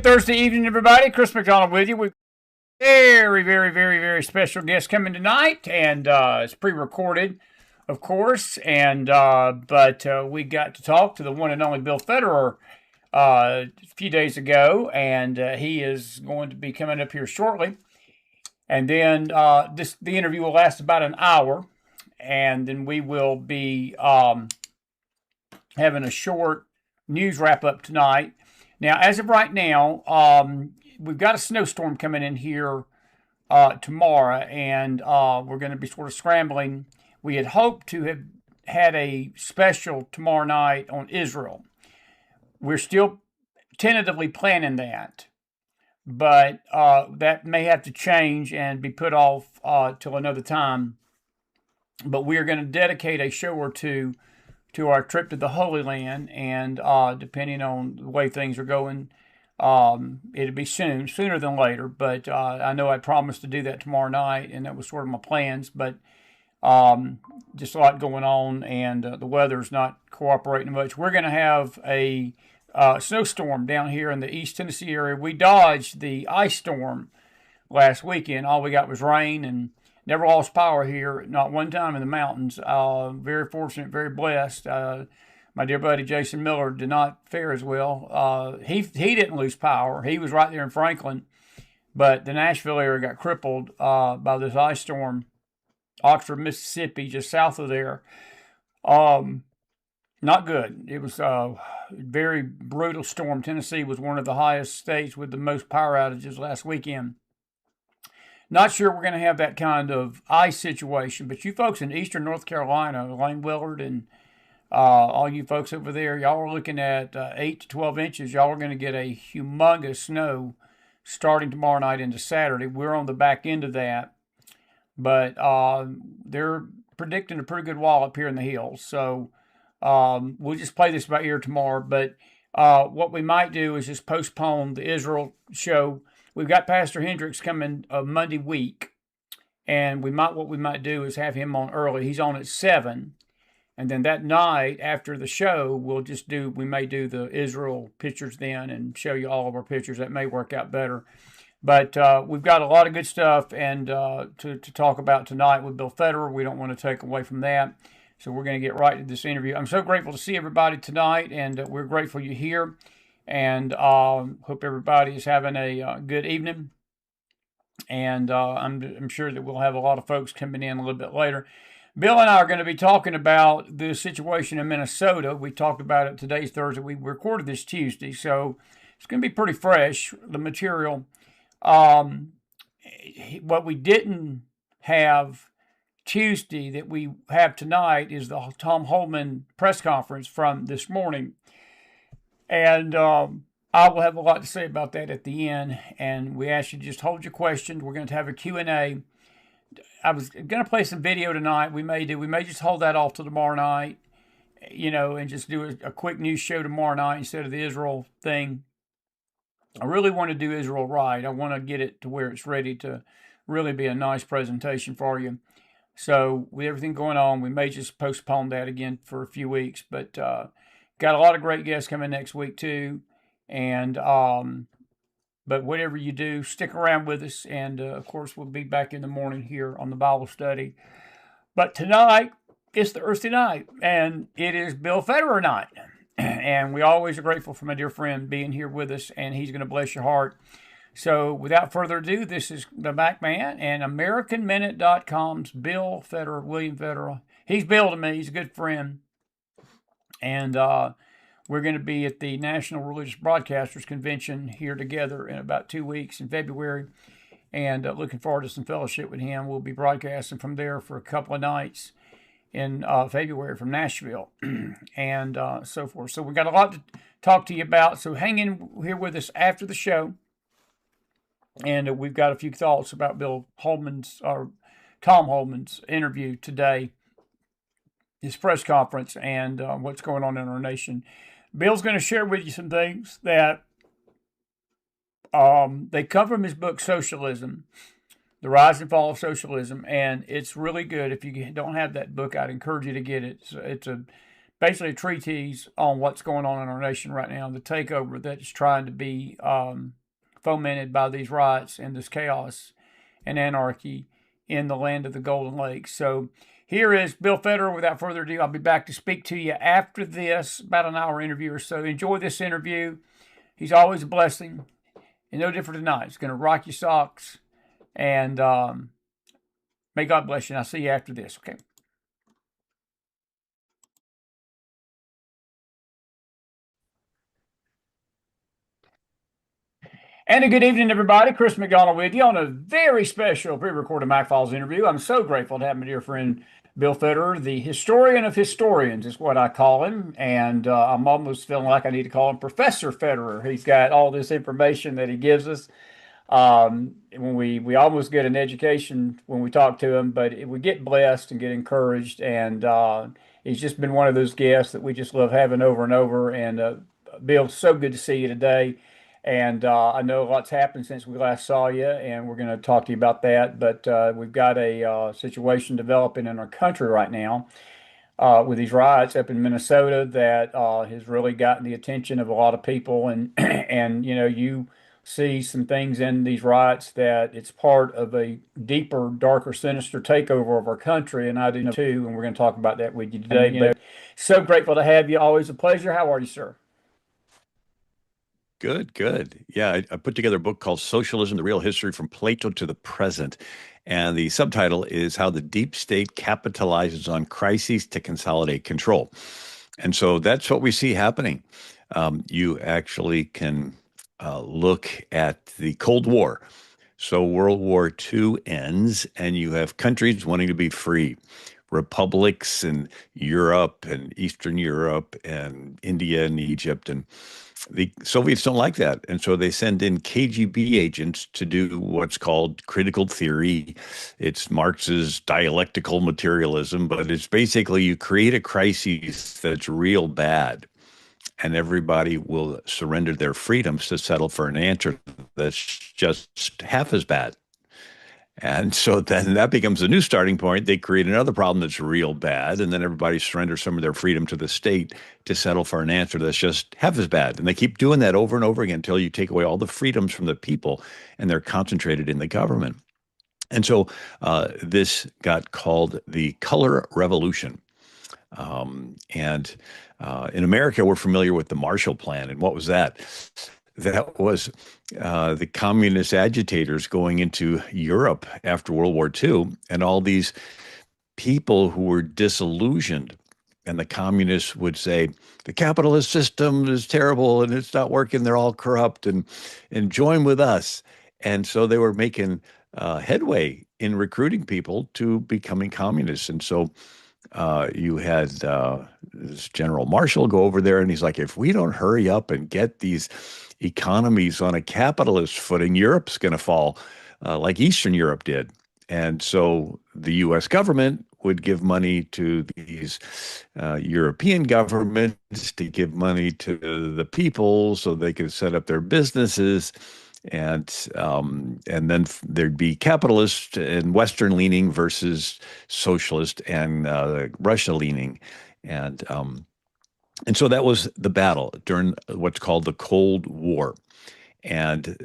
Good Thursday evening, everybody. Chris McDonald with you. We've got a very special guest coming tonight, and it's pre-recorded, of course. And but we got to talk to the one and only Bill Federer a few days ago, and he is going to be coming up here shortly. And then the interview will last about an hour, and then we will be having a short news wrap up tonight. Now, as of right now, we've got a snowstorm coming in here tomorrow, and we're going to be sort of scrambling. We had hoped to have had a special tomorrow night on Israel. We're still tentatively planning that, but that may have to change and be put off till another time. But we are going to dedicate a show or two to our trip to the Holy Land, and depending on the way things are going, it'll be sooner than later. But I know I promised to do that tomorrow night, and that was sort of my plans. But just a lot going on, and the weather's not cooperating much. We're going to have a snowstorm down here in the East Tennessee area. We dodged the ice storm last weekend. All we got was rain, and never lost power here, not one time in the mountains. Very fortunate, very blessed. My dear buddy Jason Miller did not fare as well. He didn't lose power. He was right there in Franklin, but the Nashville area got crippled by this ice storm. Oxford, Mississippi, just south of there. Not good. It was a very brutal storm. Tennessee was one of the highest states with the most power outages last weekend. Not sure we're going to have that kind of ice situation, but you folks in eastern North Carolina, Lane Willard and all you folks over there, y'all are looking at 8 to 12 inches. Y'all are going to get a humongous snow starting tomorrow night into Saturday. We're on the back end of that, but they're predicting a pretty good wallop here in the hills. So we'll just play this by ear tomorrow, but what we might do is just postpone the Israel show. We've got Pastor Hendricks coming Monday week, and what we might do is have him on early. He's on at 7, and then that night after the show, we may do the Israel pictures then and show you all of our pictures. That may work out better. But we've got a lot of good stuff and to talk about tonight with Bill Federer. We don't want to take away from that, so we're going to get right to this interview. I'm so grateful to see everybody tonight, and we're grateful you're here. And hope everybody is having a good evening. And I'm sure that we'll have a lot of folks coming in a little bit later. Bill and I are going to be talking about the situation in Minnesota. We talked about it today's Thursday. We recorded this Tuesday, so it's going to be pretty fresh, the material. What we didn't have Tuesday that we have tonight is the Tom Homan press conference from this morning. And I will have a lot to say about that at the end. And we ask you to just hold your questions. We're going to have a Q&A. I was going to play some video tonight. We may just hold that off till tomorrow night, and just do a quick news show tomorrow night instead of the Israel thing. I really want to do Israel right. I want to get it to where it's ready to really be a nice presentation for you. So with everything going on, we may just postpone that again for a few weeks. But got a lot of great guests coming next week too, and but whatever you do, stick around with us, and of course we'll be back in the morning here on the Bible study. But tonight it's Thursday night, and it is Bill Federer night, and we always are grateful for my dear friend being here with us, and he's going to bless your heart. So without further ado, this is the Mac Man and AmericanMinute.com's Bill Federer, William Federer. He's Bill to me. He's a good friend. And we're going to be at the National Religious Broadcasters Convention here together in about 2 weeks in February. And looking forward to some fellowship with him. We'll be broadcasting from there for a couple of nights in February from Nashville and so forth. So we've got a lot to talk to you about. So hang in here with us after the show. And we've got a few thoughts about Tom Homan's interview today, his press conference, and what's going on in our nation. Bill's going to share with you some things that they come from his book, Socialism, The Rise and Fall of Socialism, and it's really good. If you don't have that book, I'd encourage you to get it. It's basically a treatise on what's going on in our nation right now, the takeover that is trying to be fomented by these riots and this chaos and anarchy in the land of the Golden Lake. So here is Bill Federer. Without further ado, I'll be back to speak to you after this, about an hour interview or so. Enjoy this interview. He's always a blessing, and no different tonight. It's going to rock your socks, and may God bless you. And I'll see you after this, okay? And a good evening, everybody. Chris McDonald with you on a very special pre-recorded Mac Files interview. I'm so grateful to have my dear friend Bill Federer, the historian of historians, is what I call him. And I'm almost feeling like I need to call him Professor Federer. He's got all this information that he gives us. When we almost get an education when we talk to him, but we get blessed and get encouraged. And he's just been one of those guests that we just love having over and over. And Bill, so good to see you today. And I know a lot's happened since we last saw you, and we're going to talk to you about that. But we've got a situation developing in our country right now with these riots up in Minnesota that has really gotten the attention of a lot of people. And and you see some things in these riots that it's part of a deeper, darker, sinister takeover of our country, and I do too. And we're going to talk about that with you today. But so grateful to have you. Always a pleasure. How are you, sir? Good, good. Yeah, I put together a book called Socialism, the Real History from Plato to the Present. And the subtitle is How the Deep State Capitalizes on Crises to Consolidate Control. And so that's what we see happening. You actually can look at the Cold War. So World War II ends, and you have countries wanting to be free. Republics in Europe and Eastern Europe and India and Egypt. And the Soviets don't like that. And so they send in KGB agents to do what's called critical theory. It's Marx's dialectical materialism, but it's basically you create a crisis that's real bad, and everybody will surrender their freedoms to settle for an answer that's just half as bad. And so then that becomes a new starting point. They create another problem that's real bad, and then everybody surrenders some of their freedom to the state to settle for an answer that's just half as bad. And they keep doing that over and over again until you take away all the freedoms from the people, and they're concentrated in the government. And so this got called the Color Revolution. And in America, we're familiar with the Marshall Plan. And what was that? That was the communist agitators going into Europe after World War II, and all these people who were disillusioned. And the communists would say, the capitalist system is terrible and it's not working. They're all corrupt and join with us. And so they were making headway in recruiting people to becoming communists. And so you had this General Marshall go over there, and he's like, if we don't hurry up and get these economies on a capitalist footing, Europe's going to fall like Eastern Europe did. And so the U.S. government would give money to these European governments to give money to the people so they could set up their businesses. And then there'd be capitalist and Western leaning versus socialist and Russia leaning, and and so that was the battle during what's called the Cold War. And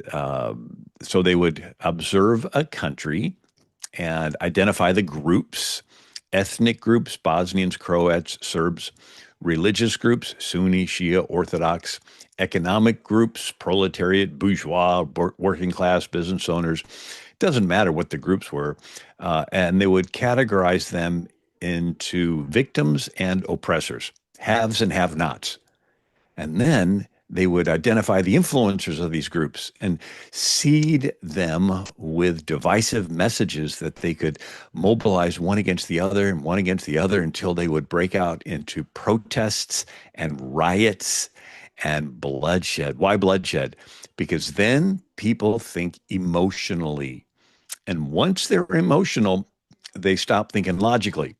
so they would observe a country and identify the groups, ethnic groups, Bosnians, Croats, Serbs, religious groups, Sunni, Shia, Orthodox, economic groups, proletariat, bourgeois, working class, business owners. It doesn't matter what the groups were. And they would categorize them into victims and oppressors, haves and have-nots. And then they would identify the influencers of these groups and seed them with divisive messages that they could mobilize one against the other and one against the other until they would break out into protests and riots and bloodshed. Why bloodshed? Because then people think emotionally. And once they're emotional, they stop thinking logically.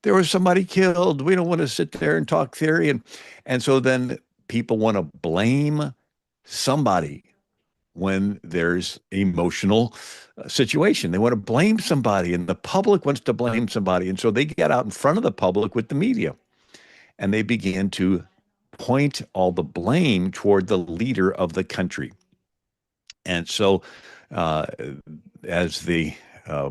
There was somebody killed. We don't want to sit there and talk theory. And so then people want to blame somebody when there's emotional situation. They want to blame somebody, and the public wants to blame somebody. And so they get out in front of the public with the media. and they began to point all the blame toward the leader of the country. And so, uh, as the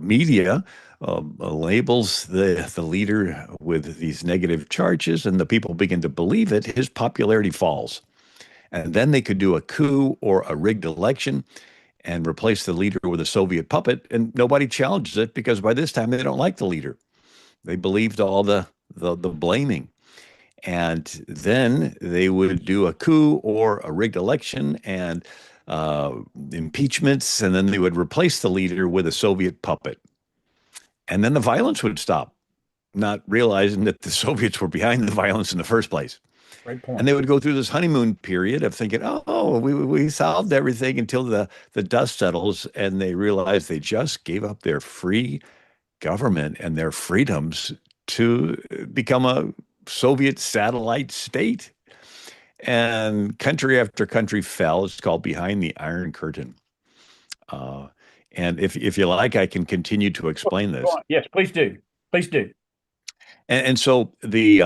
media labels the leader with these negative charges, and the people begin to believe it, his popularity falls. And then they could do a coup or a rigged election and replace the leader with a Soviet puppet, and nobody challenges it because by this time they don't like the leader. They believed all the blaming. And then they would do a coup or a rigged election and uh, impeachments, and then they would replace the leader with a Soviet puppet. And then the violence would stop, not realizing that the Soviets were behind the violence in the first place. Great And point. they would go through this honeymoon period of thinking, oh, we solved everything until the dust settles, and they realize they just gave up their free government and their freedoms to become a Soviet satellite state. And country after country fell. It's called Behind the Iron Curtain. Uh, and if you like, I can continue to explain Go this. on. Yes, please do. Please do. And so the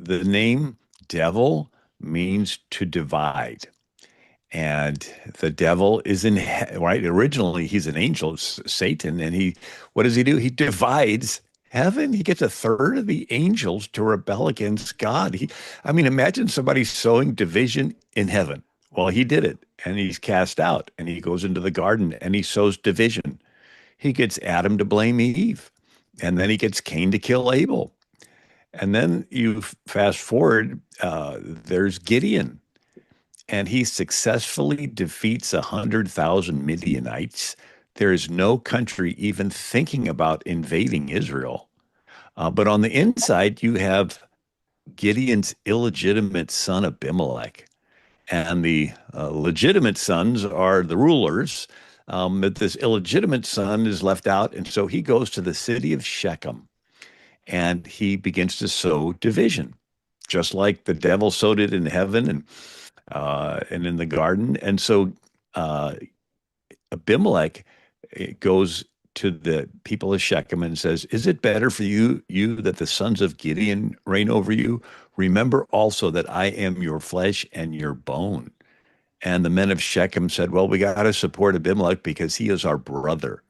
name devil means to divide. And the devil is in right. Originally, he's an angel, Satan, and what does he do? He divides heaven. He gets a third of the angels to rebel against God. I mean, imagine somebody sowing division in heaven. Well, he did it, and he's cast out, and he goes into the garden and he sows division. He gets Adam to blame Eve, and then he gets Cain to kill Abel. And then you fast forward, there's Gideon, and he successfully defeats 100,000 Midianites. There is no country even thinking about invading Israel. But on the inside, you have Gideon's illegitimate son Abimelech, and the legitimate sons are the rulers. But this illegitimate son is left out, and so he goes to the city of Shechem, and he begins to sow division, just like the devil sowed it in heaven and in the garden. And so uh, Abimelech goes to the people of Shechem and says, "Is it better for you that the sons of Gideon reign over you? Remember also that I am your flesh and your bone." And the men of Shechem said, "Well, we got to support Abimelech because he is our brother."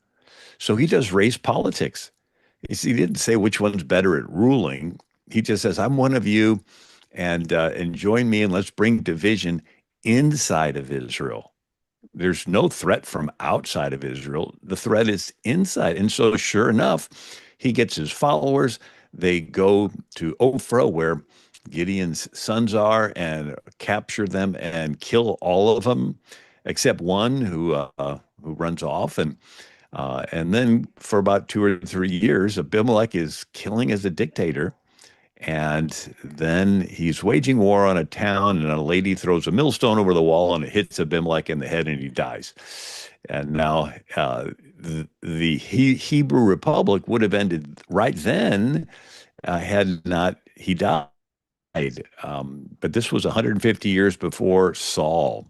So he does race politics. He didn't say which one's better at ruling. He just says, "I'm one of you, and join me, and let's bring division inside of Israel." There's no threat from outside of Israel. The threat is inside. And so, sure enough, he gets his followers. They go to Overthrow, where Gideon's sons are, and capture them and kill all of them, except one who runs off. And then for about 2 or 3 years, Abimelech is killing as a dictator. And then he's waging war on a town, and a lady throws a millstone over the wall, and it hits Abimelech in the head, and he dies. And now the Hebrew Republic would have ended right then had not he died. But this was 150 years before Saul.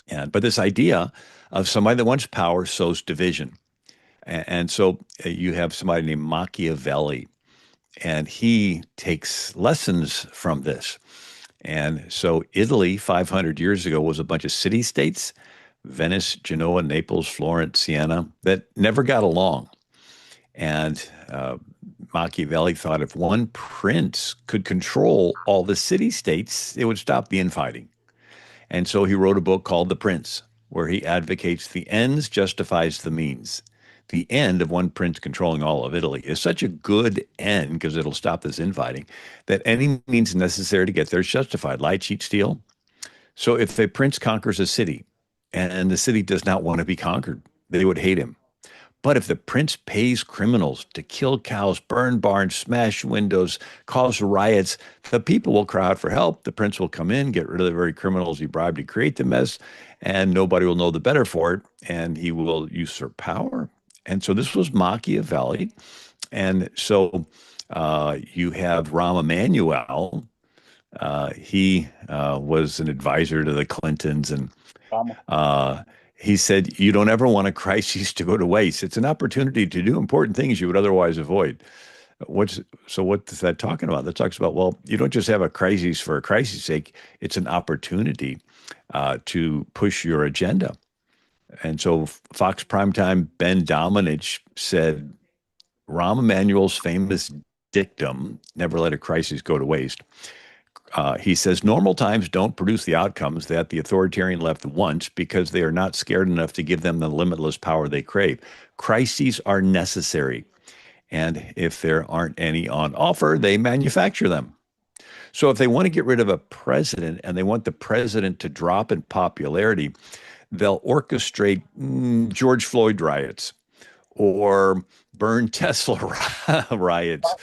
But this idea of somebody that wants power sows division. And so you have somebody named Machiavelli, and he takes lessons from this. And so Italy 500 years ago was a bunch of city states, Venice, Genoa, Naples, Florence, Siena, that never got along. And Machiavelli thought if one prince could control all the city states, it would stop the infighting. And so he wrote a book called The Prince, where he advocates the ends justifies the means. The end of one prince controlling all of Italy is such a good end because it'll stop this infighting that any means necessary to get there is justified. Lie, cheat, steal. So if a prince conquers a city and the city does not want to be conquered, they would hate him. But if the prince pays criminals to kill cows, burn barns, smash windows, cause riots, the people will cry out for help. The prince will come in, get rid of the very criminals he bribed to create the mess, and nobody will know the better for it, and he will usurp power. And so this was Machiavelli. And so you have Rahm Emanuel. He was an advisor to the Clintons, and Obama. uh, he said, "You don't ever want a crisis to go to waste. It's an opportunity to do important things you would otherwise avoid." What's so what is that talking about? That talks about, well, you don't just have a crisis for a crisis sake. It's an opportunity to push your agenda. And so Fox Primetime Ben Domenech said Rahm Emanuel's famous dictum, never let a crisis go to waste. He says normal times don't produce the outcomes that the authoritarian left wants because they are not scared enough to give them the limitless power they crave. Crises are necessary. And if there aren't any on offer, they manufacture them. So if they want to get rid of a president and they want the president to drop in popularity, they'll orchestrate George Floyd riots or burn Tesla riots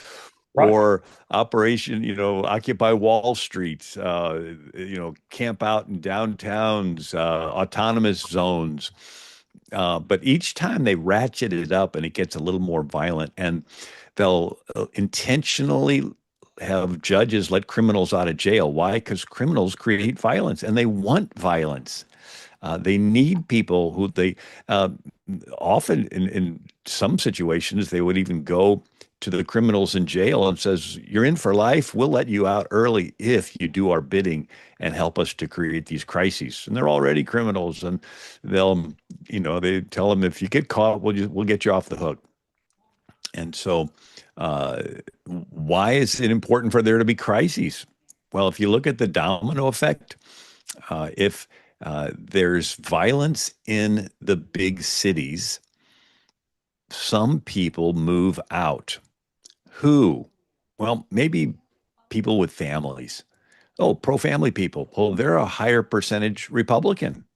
Right. or Operation, Occupy Wall Street, camp out in downtowns, autonomous zones. But each time they ratchet it up and it gets a little more violent, and they'll intentionally have judges let criminals out of jail. Why? Because criminals create violence and they want violence. They need people who they often in some situations they would even go to the criminals in jail and says, "You're in for life. We'll let you out early if you do our bidding and help us to create these crises." And they're already criminals, and they'll, they tell them if you get caught, we'll get you off the hook. And so, uh, why is it important for there to be crises? Well, if you look at the domino effect, if there's violence in the big cities, some people move out. Who? Well, maybe people with families. Oh, pro family people. Well, they're a higher percentage Republican.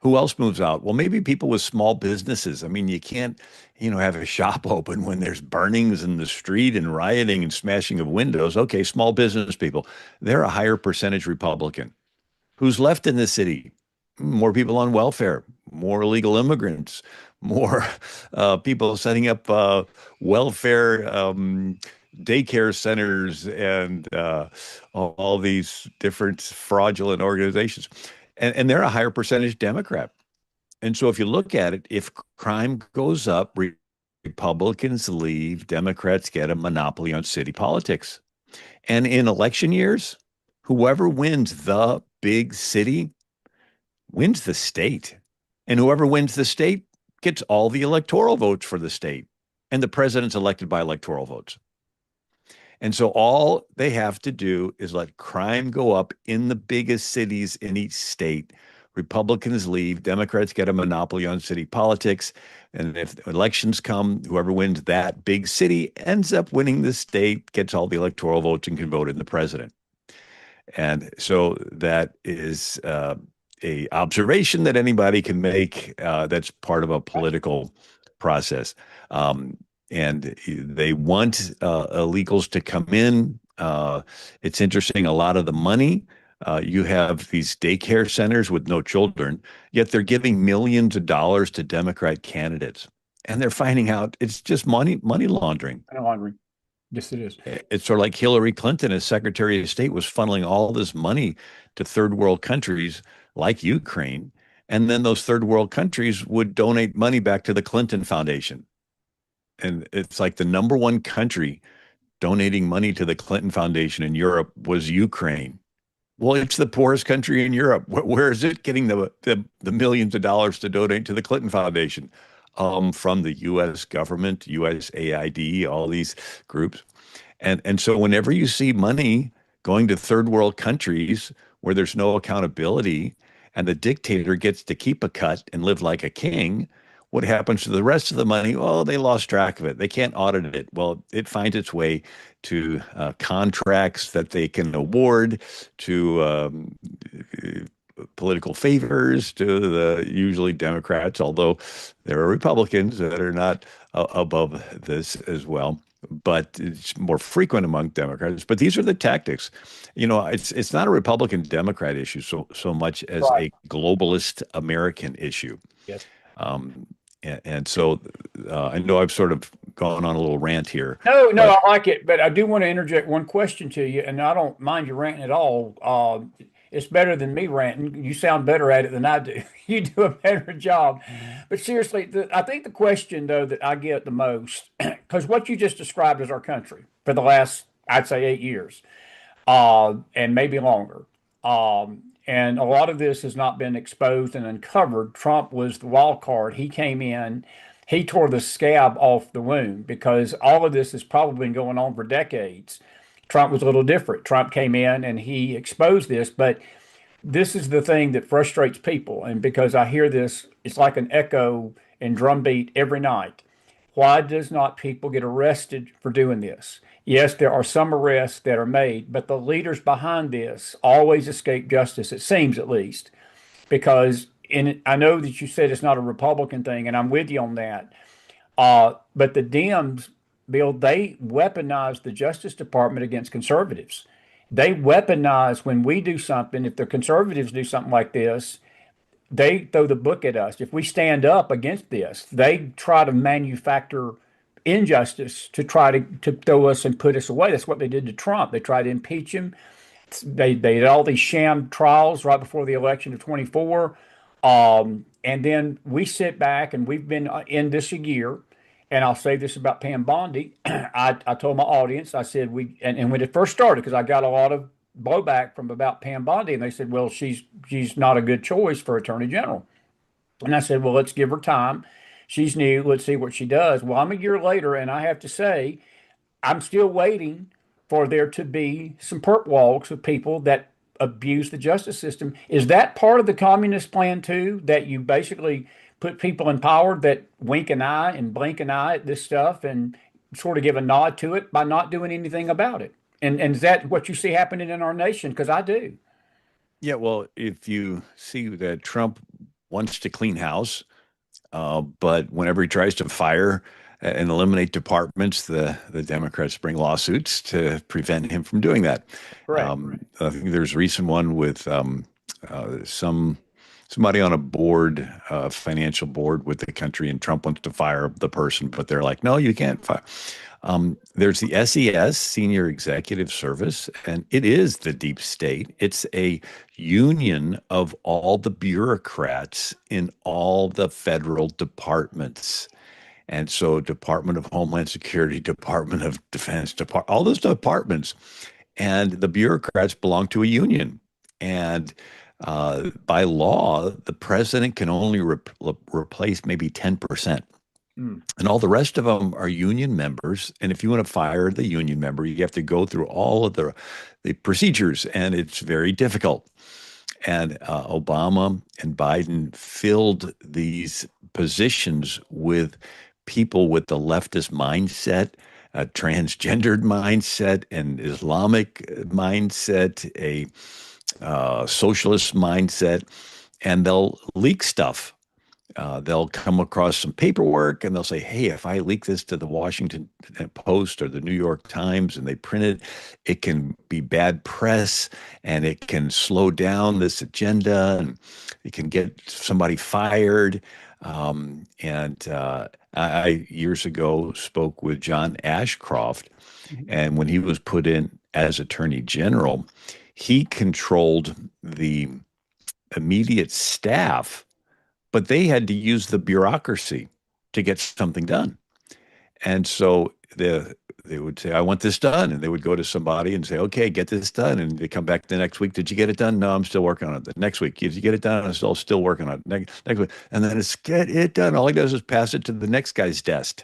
Who else moves out? Well, maybe people with small businesses. I mean, you can't, have a shop open when there's burnings in the street and rioting and smashing of windows. Okay, small business people. They're a higher percentage Republican. Who's left in the city? More people on welfare, more illegal immigrants, more people setting up welfare daycare centers and all these different fraudulent organizations. And they're a higher percentage Democrat. And so if you look at it, if crime goes up, Republicans leave, Democrats get a monopoly on city politics. And in election years, whoever wins the big city wins the state. And whoever wins the state gets all the electoral votes for the state. And the president's elected by electoral votes. And so all they have to do is let crime go up in the biggest cities in each state. Republicans leave, Democrats get a monopoly on city politics. And if elections come, whoever wins that big city ends up winning the state, gets all the electoral votes, and can vote in the president. And so that is a observation that anybody can make that's part of a political process. And they want illegals to come in. It's interesting, a lot of the money. You have these daycare centers with no children, yet they're giving millions of dollars to Democrat candidates. And they're finding out it's just money laundering. And laundry. Yes, it is. It's sort of like Hillary Clinton as Secretary of State was funneling all this money to third world countries like Ukraine. And then those third world countries would donate money back to the Clinton Foundation. And it's like the number one country donating money to the Clinton Foundation in Europe was Ukraine. Well, it's the poorest country in Europe. Where is it getting the millions of dollars to donate to the Clinton Foundation? From the U.S. government, USAID, all these groups. And so whenever you see money going to third world countries where there's no accountability and the dictator gets to keep a cut and live like a king, what happens to the rest of the money? Oh, they lost track of it. They can't audit it. Well, it finds its way to contracts that they can award, to political favors, to the usually Democrats, although there are Republicans that are not above this as well. But it's more frequent among Democrats. But these are the tactics. It's not a Republican Democrat issue so much as Right. a globalist American issue. Yes. Um, and so I know I've sort of gone on a little rant here, No, no, but I like it, but I do want to interject one question to you, and I don't mind you ranting at all. It's better than me ranting. You sound better at it than I do. You do a better job. But seriously, I think the question though that I get the most because what you just described is our country for the last, I'd say, 8 years, and maybe longer. And a lot of this has not been exposed and uncovered. Trump was the wild card. He came in, he tore the scab off the wound because all of this has probably been going on for decades. Trump was a little different. Trump came in and he exposed this, but this is the thing that frustrates people. And because I hear this, it's like an echo and drumbeat every night. Why does not people get arrested for doing this? Yes, there are some arrests that are made, but the leaders behind this always escape justice, it seems at least, because I know that you said it's not a Republican thing, and I'm with you on that. But the Dems, Bill, they weaponize the Justice Department against conservatives. They weaponize when we do something. If the conservatives do something like this, they throw the book at us. If we stand up against this, they try to manufacture injustice to try to throw us and put us away. That's what they did to Trump. They tried to impeach him. They did all these sham trials right before the election of 24. And then we sit back and we've been in this a year. And I'll say this about Pam Bondi. I told my audience, I said, and when it first started, because I got a lot of blowback from about Pam Bondi, and they said, well, she's not a good choice for Attorney General. And I said, well, let's give her time. She's new. Let's see what she does. Well, I'm a year later, and I have to say, I'm still waiting for there to be some perp walks of people that abuse the justice system. Is that part of the communist plan too? That you basically put people in power that wink an eye and blink an eye at this stuff and sort of give a nod to it by not doing anything about it? And is that what you see happening in our nation? Because I do. Yeah, well, if you see that Trump wants to clean house, but whenever he tries to fire and eliminate departments, the Democrats bring lawsuits to prevent him from doing that. Correct. I think there's a recent one with somebody on a board, financial board with the country, and Trump wants to fire the person, but they're like, no, you can't fire. There's the SES, Senior Executive Service, and it is the deep state. It's a union of all the bureaucrats in all the federal departments. And so Department of Homeland Security, Department of Defense, all those departments, and the bureaucrats belong to a union. And by law, the president can only replace maybe 10%. And all the rest of them are union members. And if you want to fire the union member, you have to go through all of the procedures, and it's very difficult. And Obama and Biden filled these positions with people with the leftist mindset, a transgendered mindset, an Islamic mindset, a socialist mindset, and they'll leak stuff. They'll come across some paperwork and they'll say, hey, if I leak this to the Washington Post or the New York Times and they print it, it can be bad press and it can slow down this agenda and it can get somebody fired. I years ago spoke with John Ashcroft, and when he was put in as Attorney General, he controlled the immediate staff, but they had to use the bureaucracy to get something done. And so they would say, I want this done. And they would go to somebody and say, okay, get this done. And they come back the next week. Did you get it done? No, I'm still working on it. The next week, did you get it done? I'm still working on it. Next week. And then it's get it done. All he does is pass it to the next guy's desk.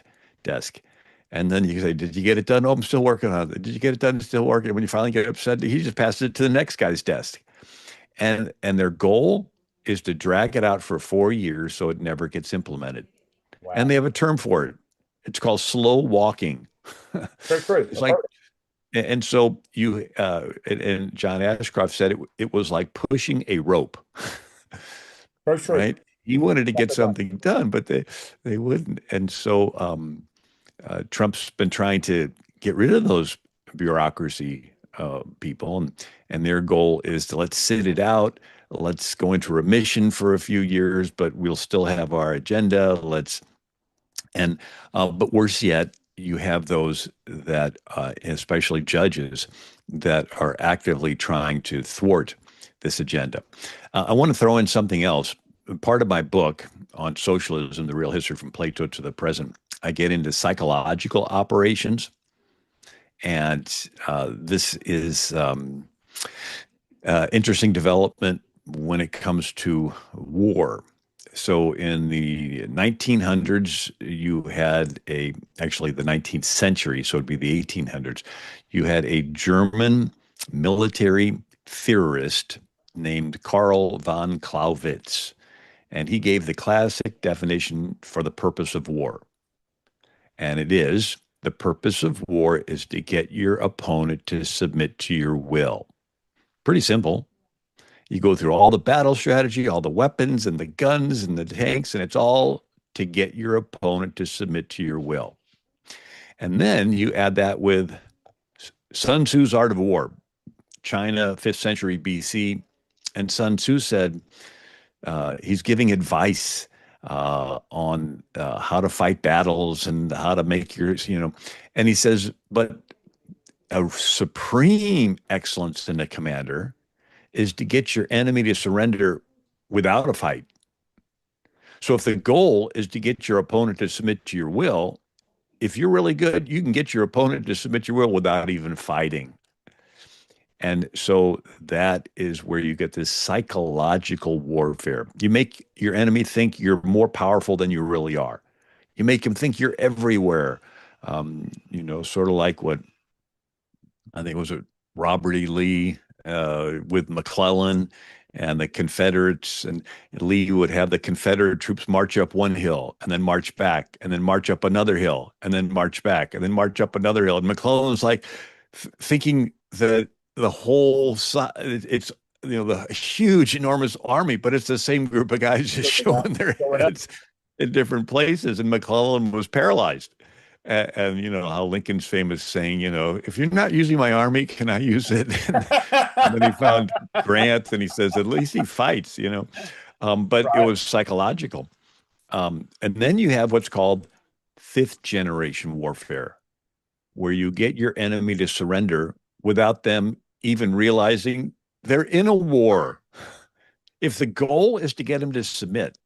And then you say, did you get it done? Oh, I'm still working on it. Did you get it done? Still working. When you finally get upset, he just passes it to the next guy's desk. And their goal is to drag it out for 4 years so it never gets implemented. Wow. And they have a term for it. It's called slow walking. It's like, and so you and John Ashcroft said it was like pushing a rope. Right? He wanted to get something done, but they wouldn't. And so Trump's been trying to get rid of those bureaucracy people, and their goal is to let's sit it out. Let's go into remission for a few years, but we'll still have our agenda. But worse yet, you have those that, especially judges, that are actively trying to thwart this agenda. I want to throw in something else. Part of my book on socialism, the real history from Plato to the present, I get into psychological operations. And this is interesting development when it comes to war. So in the 1900s, you had actually the 19th century, so it'd be the 1800s, you had a German military theorist named Karl von Clausewitz, and he gave the classic definition for the purpose of war. And it is the purpose of war is to get your opponent to submit to your will. Pretty simple. You go through all the battle strategy, all the weapons and the guns and the tanks, and it's all to get your opponent to submit to your will. And then you add that with Sun Tzu's Art of War, China, 5th century BC. And Sun Tzu said, he's giving advice on how to fight battles and how to make and he says, but a supreme excellence in a commander is to get your enemy to surrender without a fight. So if the goal is to get your opponent to submit to your will, if you're really good, you can get your opponent to submit to your will without even fighting. And so that is where you get this psychological warfare. You make your enemy think you're more powerful than you really are. You make him think you're everywhere. Sort of like what I think was it Robert E. Lee with McClellan and the Confederates. And Lee would have the Confederate troops march up one hill and then march back and then march up another hill and then march back and then march up another hill. And McClellan was like thinking that the whole side, it's the huge, enormous army, but it's the same group of guys just showing their heads in different places. And McClellan was paralyzed. And how Lincoln's famous saying, if you're not using my army, can I use it? And then he found Grant, and he says, at least he fights, but it was psychological. And then you have what's called fifth generation warfare, where you get your enemy to surrender without them even realizing they're in a war. If the goal is to get him to submit,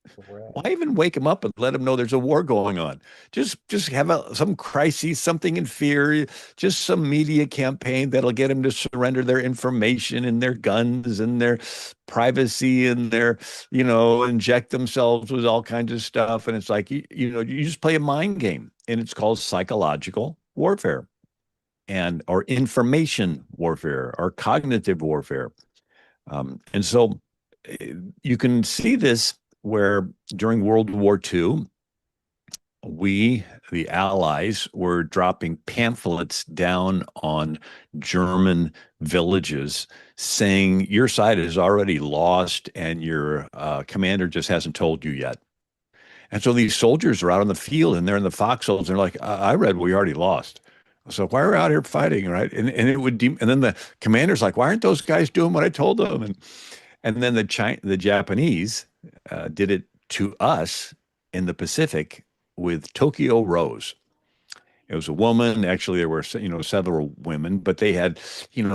why even wake him up and let him know there's a war going on? Just have some crisis, something in fear, just some media campaign that'll get him to surrender their information and their guns and their privacy and their, inject themselves with all kinds of stuff. And it's like, you just play a mind game, and it's called psychological warfare or information warfare or cognitive warfare. And so you can see this where during World War II, we, the Allies, were dropping pamphlets down on German villages saying your side is already lost and your commander just hasn't told you yet. And so these soldiers are out on the field and they're in the foxholes and they're like, I read we already lost. So why are we out here fighting, right? And then the commander's like, why aren't those guys doing what I told them? And then the Japanese did it to us in the Pacific with Tokyo Rose. It was a woman. Actually, there were several women, but they had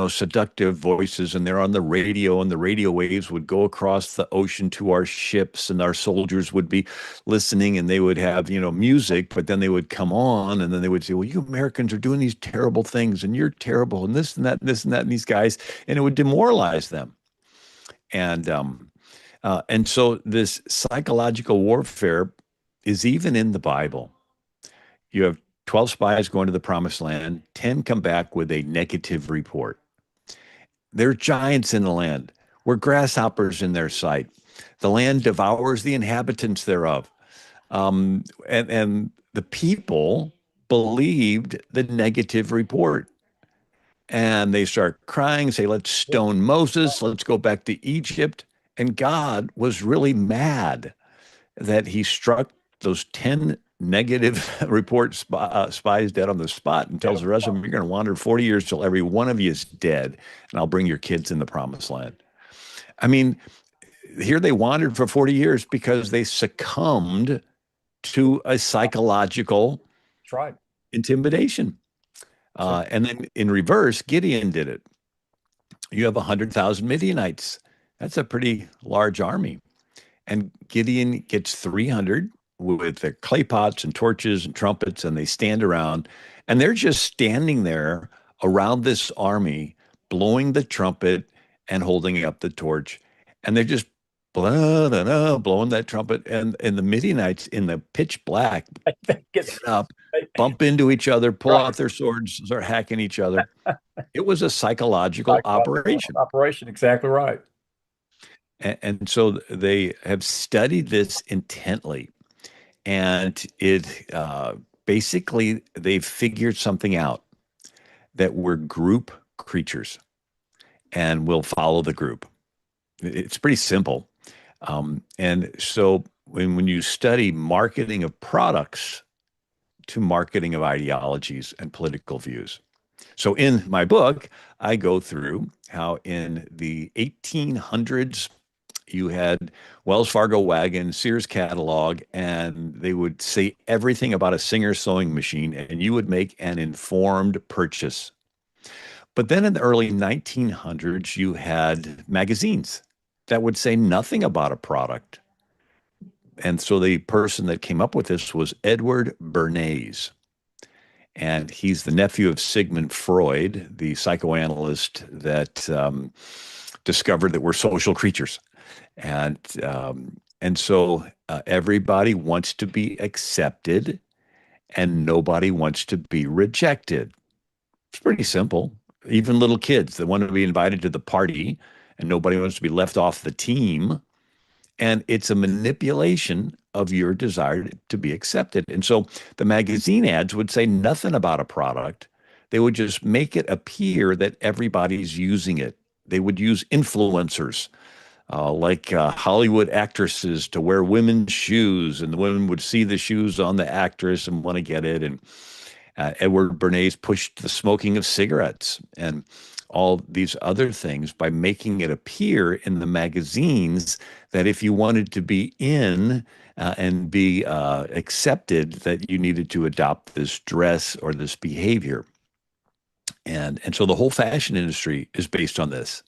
seductive voices, and they're on the radio, and the radio waves would go across the ocean to our ships, and our soldiers would be listening, and they would have music, but then they would come on, and then they would say, "Well, you Americans are doing these terrible things, and you're terrible, and this and that, and this and that, and these guys," and it would demoralize them. And so this psychological warfare is even in the Bible. You have 12 spies going to the promised land, 10 come back with a negative report. There are giants in the land. We're grasshoppers in their sight. The land devours the inhabitants thereof. And the people believed the negative report. And they start crying, say, let's stone Moses, let's go back to Egypt. And God was really mad that he struck those 10 negative report spies dead on the spot and tells the rest of them, you're going to wander 40 years till every one of you is dead, and I'll bring your kids in the promised land. I mean, here they wandered for 40 years because they succumbed to a psychological intimidation. And then in reverse, Gideon did it. You have 100,000 Midianites. That's a pretty large army. And Gideon gets 300 with their clay pots and torches and trumpets, and they stand around, and they're just standing there around this army, blowing the trumpet and holding up the torch, and they're just blah, blah, blah, blowing that trumpet, and the Midianites in the pitch black I think it's get up, bump into each other, pull right. out their swords, start hacking each other. It was a psychological Psychological operation. operation, exactly right. And so they have studied this intently. And basically, they've figured something out, that we're group creatures and we'll follow the group. It's pretty simple. And so when you study marketing of products to marketing of ideologies and political views. So in my book, I go through how in the 1800s, you had Wells Fargo wagon, Sears catalog, and they would say everything about a Singer sewing machine, and you would make an informed purchase. But then in the early 1900s, you had magazines that would say nothing about a product. And so the person that came up with this was Edward Bernays. And he's the nephew of Sigmund Freud, the psychoanalyst that discovered that we're social creatures. And so everybody wants to be accepted, and nobody wants to be rejected. It's pretty simple. Even little kids that want to be invited to the party, and nobody wants to be left off the team. And it's a manipulation of your desire to be accepted. And so the magazine ads would say nothing about a product. They would just make it appear that everybody's using it. They would use influencers like Hollywood actresses to wear women's shoes, and the women would see the shoes on the actress and want to get it. And Edward Bernays pushed the smoking of cigarettes and all these other things by making it appear in the magazines that if you wanted to be in and be accepted, that you needed to adopt this dress or this behavior. And so the whole fashion industry is based on this,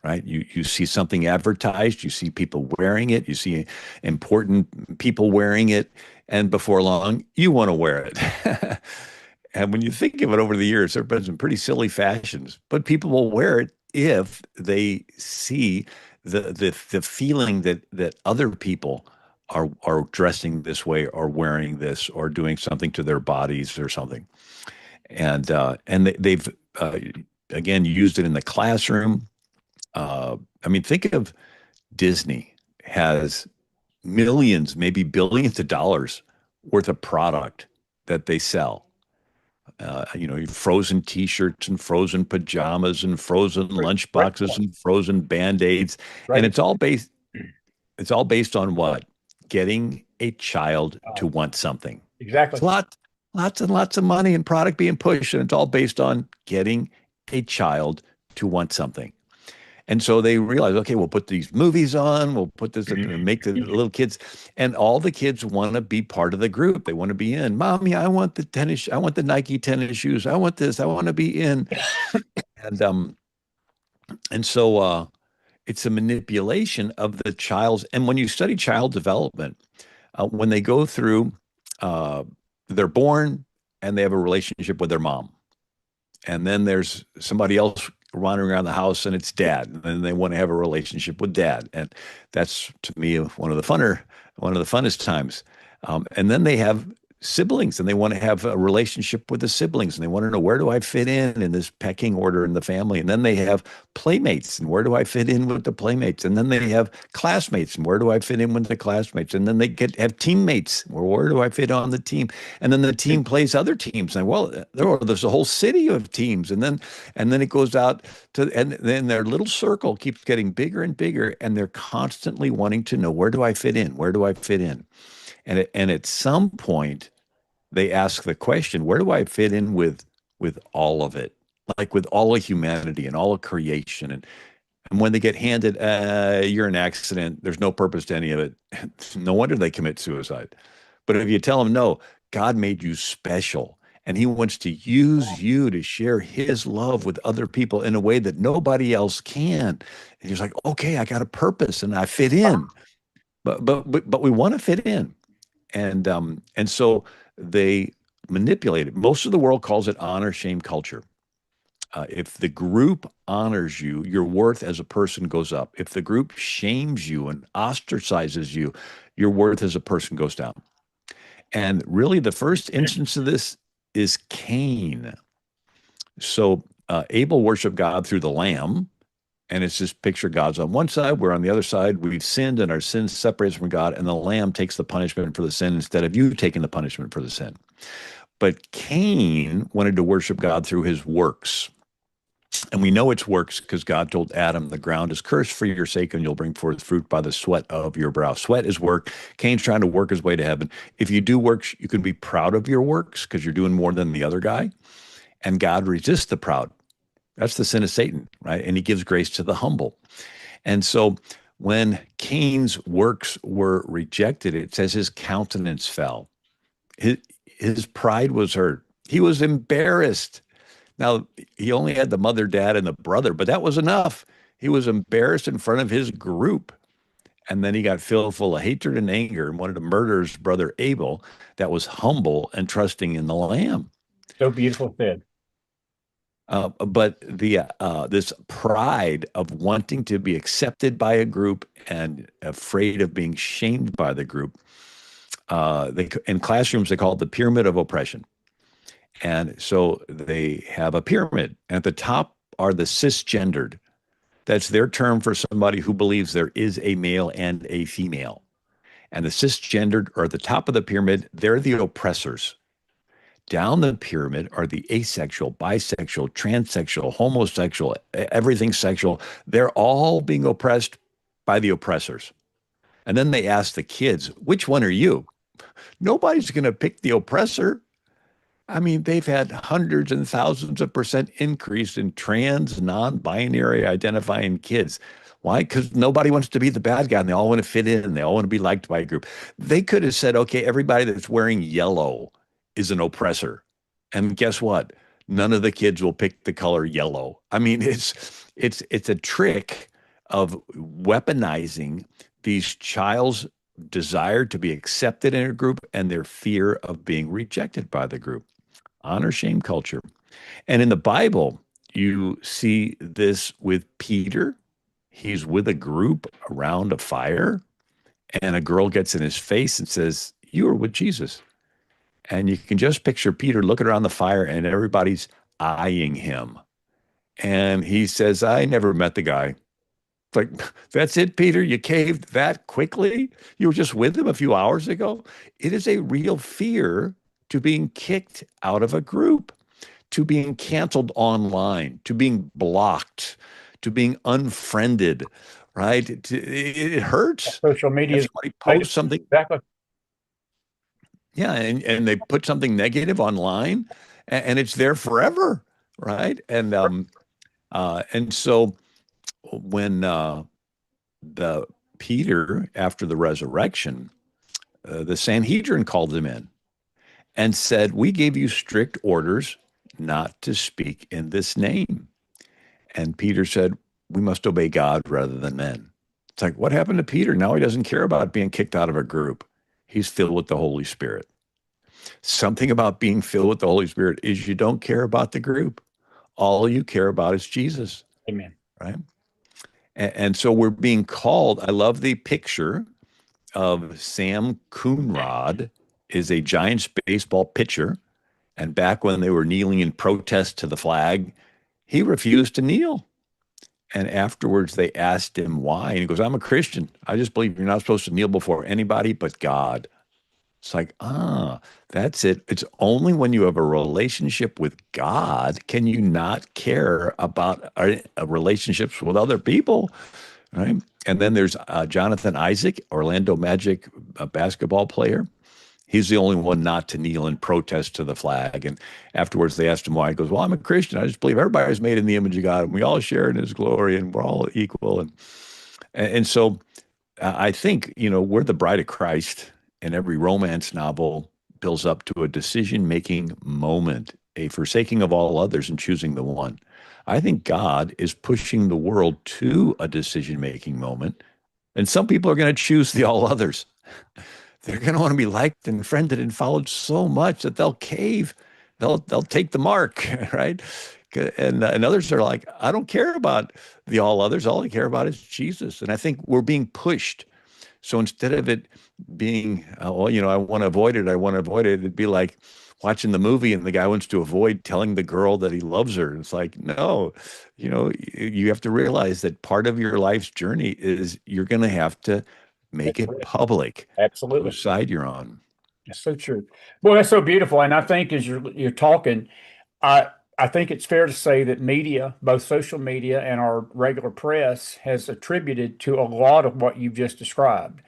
right? You see something advertised, you see people wearing it, you see important people wearing it, and before long, you want to wear it. And when you think of it over the years, there have been some pretty silly fashions, but people will wear it if they see the feeling that other people are dressing this way or wearing this or doing something to their bodies or something. And they've again used it in the classroom. I mean, think of Disney has millions, maybe billions of dollars worth of product that they sell. Frozen T-shirts and frozen pajamas and frozen lunch Right boxes point. and frozen Band-Aids, and Right. it's all based on what? Getting a child to want something. Exactly. It's lots and lots of money and product being pushed, and it's all based on getting a child to want something. And so they realize, okay, we'll put these movies on, we'll put this and make the little kids, and all the kids want to be part of the group. They want to be in. Mommy, I want the Nike tennis shoes. I want this. I want to be in. And so it's a manipulation of the child's. And when you study child development, when they go through, uh, they're born and they have a relationship with their mom. And then there's somebody else wandering around the house and it's dad. And then they want to have a relationship with dad. And that's to me one of the funnest times. And then they have siblings and they want to have a relationship with the siblings and they want to know, where do I fit in this pecking order in the family? And then they have playmates, and where do I fit in with the playmates? And then they have classmates, and where do I fit in with the classmates? And then they have teammates, where do I fit on the team? And then the team plays other teams, and well, there's a whole city of teams, and then it goes out to, and then their little circle keeps getting bigger and bigger, and they're constantly wanting to know, where do I fit in? Where do I fit in? And at some point, they ask the question, where do I fit in with all of it? Like with all of humanity and all of creation. And when they get handed, you're an accident, there's no purpose to any of it. No wonder they commit suicide. But if you tell them, no, God made you special, and he wants to use you to share his love with other people in a way that nobody else can. And you're like, okay, I got a purpose and I fit in. But we want to fit in. And so they manipulate it. Most of the world calls it honor shame culture. If the group honors you, your worth as a person goes up. If the group shames you and ostracizes you, your worth as a person goes down. And really, the first instance of this is Cain. So Abel worshiped God through the lamb, and it's this picture God's on one side, we're on the other side. We've sinned, and our sin separates from God, and the lamb takes the punishment for the sin instead of you taking the punishment for the sin. But Cain wanted to worship God through his works. And we know it's works because God told Adam, the ground is cursed for your sake, and you'll bring forth fruit by the sweat of your brow. Sweat is work. Cain's trying to work his way to heaven. If you do works, you can be proud of your works because you're doing more than the other guy. And God resists the proud. That's the sin of Satan, right? And he gives grace to the humble. And so when Cain's works were rejected, it says his countenance fell. His pride was hurt. He was embarrassed. Now, he only had the mother, dad, and the brother, but that was enough. He was embarrassed in front of his group. And then he got filled full of hatred and anger and wanted to murder his brother Abel that was humble and trusting in the Lamb. So beautiful said. But this pride of wanting to be accepted by a group and afraid of being shamed by the group, in classrooms they call it the pyramid of oppression. And so they have a pyramid. And at the top are the cisgendered. That's their term for somebody who believes there is a male and a female. And the cisgendered are at the top of the pyramid. They're the oppressors. Down the pyramid are the asexual, bisexual, transsexual, homosexual, everything sexual. They're all being oppressed by the oppressors. And then they ask the kids, which one are you? Nobody's going to pick the oppressor. I mean, they've had hundreds and thousands of percent increase in trans, non-binary identifying kids. Why? Because nobody wants to be the bad guy and they all want to fit in and they all want to be liked by a group. They could have said, okay, everybody that's wearing yellow is an oppressor. And guess what? None of the kids will pick the color yellow. I mean, it's a trick of weaponizing these child's desire to be accepted in a group and their fear of being rejected by the group. Honor shame culture. And in the Bible, you see this with Peter. He's with a group around a fire, and a girl gets in his face and says, "You were with Jesus." And you can just picture Peter looking around the fire and everybody's eyeing him. And he says, "I never met the guy." It's like, that's it, Peter? You caved that quickly? You were just with him a few hours ago? It is a real fear to being kicked out of a group, to being canceled online, to being blocked, to being unfriended, right? It hurts. Social media If is somebody posts something, exactly. yeah, and they put something negative online, and it's there forever, right? And so when the Peter, after the resurrection, the Sanhedrin called him in and said, "We gave you strict orders not to speak in this name." And Peter said, "We must obey God rather than men." It's like, what happened to Peter? Now he doesn't care about being kicked out of a group. He's filled with the Holy Spirit. Something about being filled with the Holy Spirit is you don't care about the group. All you care about is Jesus, Amen. right? And so we're being called. I love the picture of Sam Coonrod is a Giants baseball pitcher. And back when they were kneeling in protest to the flag, he refused to kneel. And afterwards, they asked him why. And he goes, "I'm a Christian. I just believe you're not supposed to kneel before anybody but God." It's like, that's it. It's only when you have a relationship with God can you not care about relationships with other people, right? And then there's Jonathan Isaac, Orlando Magic basketball player. He's the only one not to kneel in protest to the flag. And afterwards, they asked him why. He goes, "Well, I'm a Christian. I just believe everybody's made in the image of God, and we all share in His glory, and we're all equal." And so I think, we're the bride of Christ, and every romance novel builds up to a decision-making moment, a forsaking of all others and choosing the one. I think God is pushing the world to a decision-making moment, and some people are going to choose the all others. they're going to want to be liked and friended and followed so much that they'll cave. They'll take the mark, right? And others are like, I don't care about the all others. All I care about is Jesus. And I think we're being pushed. So instead of it being, well, I want to avoid it. I want to avoid it. It'd be like watching the movie and the guy wants to avoid telling the girl that he loves her. It's like, no, you have to realize that part of your life's journey is you're going to have to make That's it right. public Absolutely. whose side you're on. That's so true. Boy, that's so beautiful. And I think as you're talking, I I think it's fair to say that media, both social media and our regular press, has attributed to a lot of what you've just described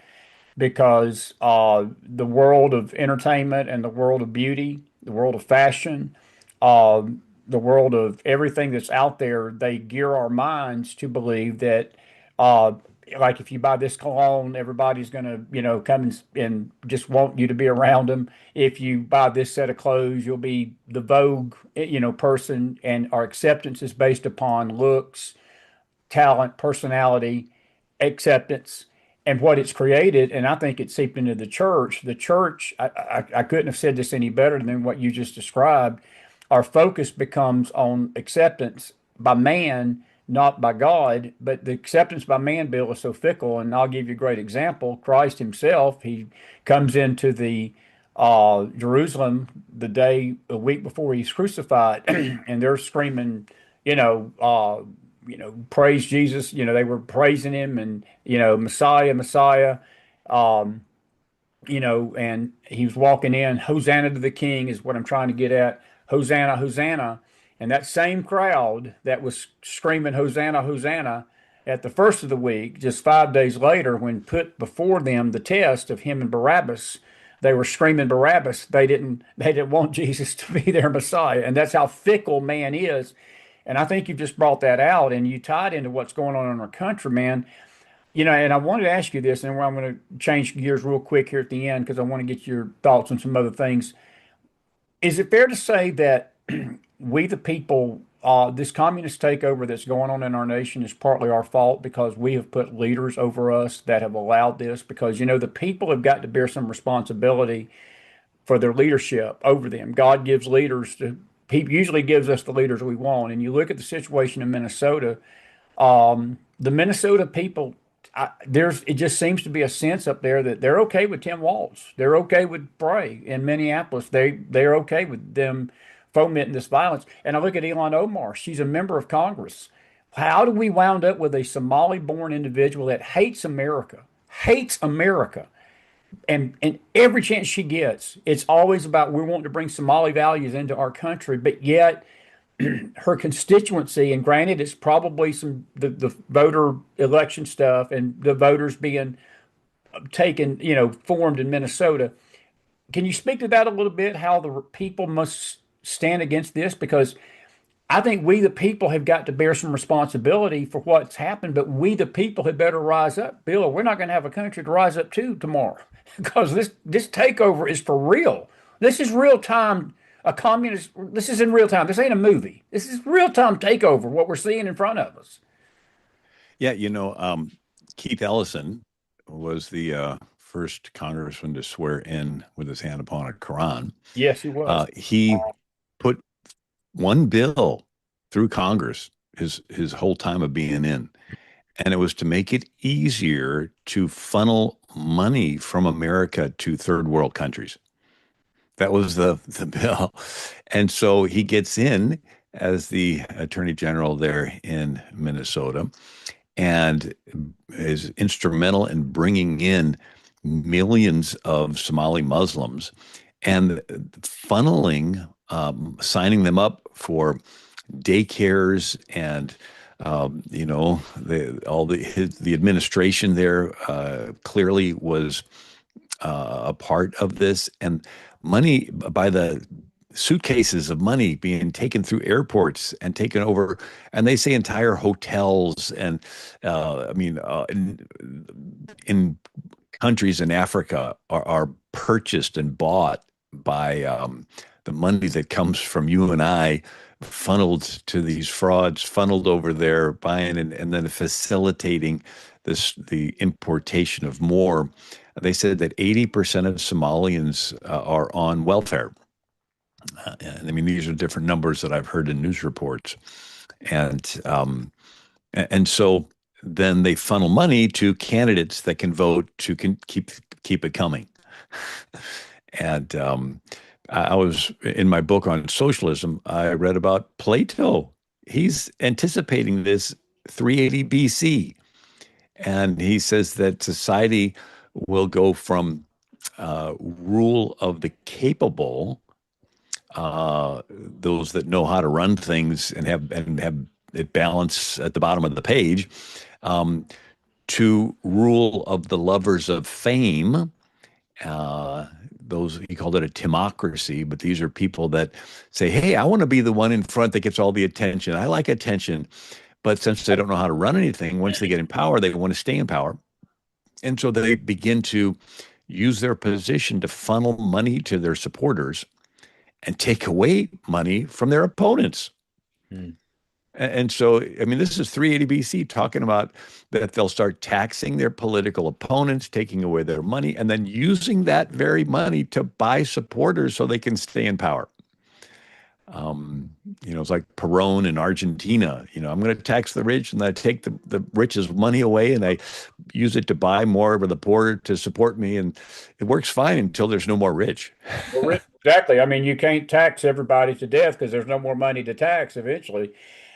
because the world of entertainment and the world of beauty, the world of fashion, uh, the world of everything that's out there, they gear our minds to believe that, uh, like if you buy this cologne, everybody's going to, come and just want you to be around them. If you buy this set of clothes, you'll be the Vogue, person, and our acceptance is based upon looks, talent, personality, acceptance, and what it's created. And I think it seeped into the church. The church, I couldn't have said this any better than what you just described. Our focus becomes on acceptance by man, not by God. But the acceptance by man, Bill, is so fickle. And I'll give you a great example. Christ himself, he comes into the Jerusalem a week before he's crucified, and they're screaming, you know, uh, praise Jesus. They were praising him and, Messiah, Messiah. Um, and he was walking in. Hosanna to the King is what I'm trying to get at. Hosanna, Hosanna. And that same crowd that was screaming Hosanna, Hosanna at the first of the week, just 5 days later, when put before them the test of him and Barabbas, they were screaming Barabbas. They didn't want Jesus to be their Messiah. And that's how fickle man is. And I think you just brought that out and you tied into what's going on in our country, man. And I wanted to ask you this, and I'm going to change gears real quick here at the end because I want to get your thoughts on some other things. Is it fair to say that we, the people, this communist takeover that's going on in our nation is partly our fault because we have put leaders over us that have allowed this? Because, the people have got to bear some responsibility for their leadership over them. God gives leaders He usually gives us the leaders we want. And you look at the situation in Minnesota, the Minnesota people, it just seems to be a sense up there that they're okay with Tim Walz. They're okay with Bray in Minneapolis. They're okay with them fomenting this violence. And I look at Ilhan Omar. She's a member of Congress. How do we wound up with a Somali-born individual that hates America, and every chance she gets, it's always about we want to bring Somali values into our country, but yet her constituency, and granted, it's probably the voter election stuff and the voters being taken, formed in Minnesota. Can you speak to that a little bit? How the people must stand against this? Because I think we, the people, have got to bear some responsibility for what's happened, but we, the people, had better rise up. Bill, we're not going to have a country to rise up to tomorrow because this takeover is for real. This is real time. This is in real time. This ain't a movie. This is real time takeover, what we're seeing in front of us. Yeah, Keith Ellison was the first congressman to swear in with his hand upon a Quran. Yes, he was. He put one bill through Congress his whole time of being in, and it was to make it easier to funnel money from America to third world countries. That was the bill. And so he gets in as the attorney general there in Minnesota and is instrumental in bringing in millions of Somali Muslims and funneling, signing them up for daycares and the administration there clearly was a part of this, and money by the suitcases of money being taken through airports and taken over, and they say entire hotels and in countries in Africa are purchased and bought by the money that comes from you and I, funneled to these frauds, funneled over there, buying and then facilitating the importation of more. They said that 80% of Somalians are on welfare. I mean, these are different numbers that I've heard in news reports, and so then they funnel money to candidates that can vote to keep it coming. And I was in my book on socialism. I read about Plato. He's anticipating this 380 BC, and he says that society will go from rule of the capable, those that know how to run things and have it balance at the bottom of the page, um, to rule of the lovers of fame. Those, he called it a timocracy, but these are people that say, "Hey, I want to be the one in front that gets all the attention. I like attention." But since they don't know how to run anything, once they get in power, they want to stay in power. And so they begin to use their position to funnel money to their supporters and take away money from their opponents. Hmm. And so, I mean, this is 380 BC talking about that they'll start taxing their political opponents, taking away their money, and then using that very money to buy supporters so they can stay in power. It's like Perón in Argentina. I'm going to tax the rich, and I take the rich's money away, and I use it to buy more for the poor to support me, and it works fine until there's no more rich. Well, exactly. I mean, you can't tax everybody to death because there's no more money to tax eventually.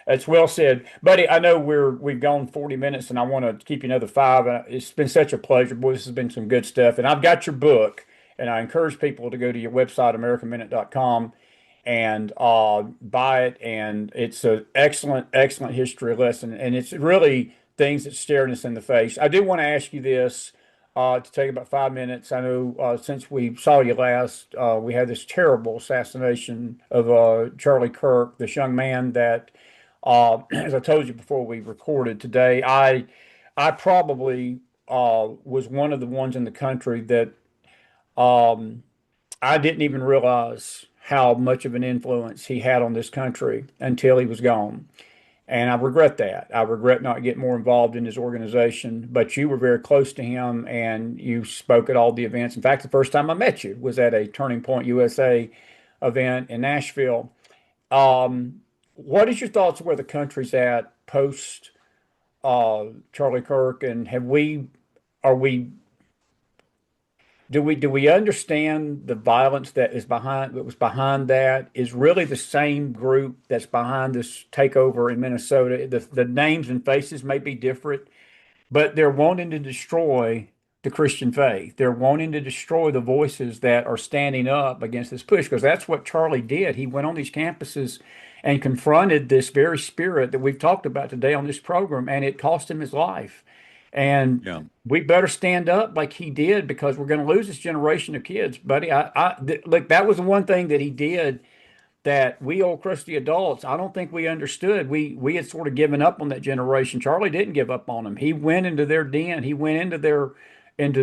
That's well said, buddy. I know we've gone 40 minutes, and I want to keep you another five. And it's been such a pleasure, boy. This has been some good stuff, and I've got your book, and I encourage people to go to your website, AmericanMinute.com, and buy it. And it's an excellent, excellent history lesson, and it's really things that staring us in the face. I do want to ask you this. To take about 5 minutes. I know since we saw you last, we had this terrible assassination of Charlie Kirk, this young man that, as I told you before we recorded today, I probably was one of the ones in the country that um, I didn't even realize how much of an influence he had on this country until he was gone. And I regret that. I regret not getting more involved in his organization. But you were very close to him and you spoke at all the events. In fact, the first time I met you was at a Turning Point USA event in Nashville. What is your thoughts of where the country's at post Charlie Kirk? And are we do we understand the violence that was behind that is really the same group that's behind this takeover in Minnesota? The names and faces may be different, but they're wanting to destroy the Christian faith. They're wanting to destroy the voices that are standing up against this push, because that's what Charlie did. He went on these campuses and confronted this very spirit that we've talked about today on this program, and it cost him his life. And Yeah. we better stand up like he did, because we're going to lose this generation of kids, buddy. Look, that was the one thing that he did that we old crusty adults, I don't think we understood. We had sort of given up on that generation. Charlie didn't give up on them. He went into their den. He went into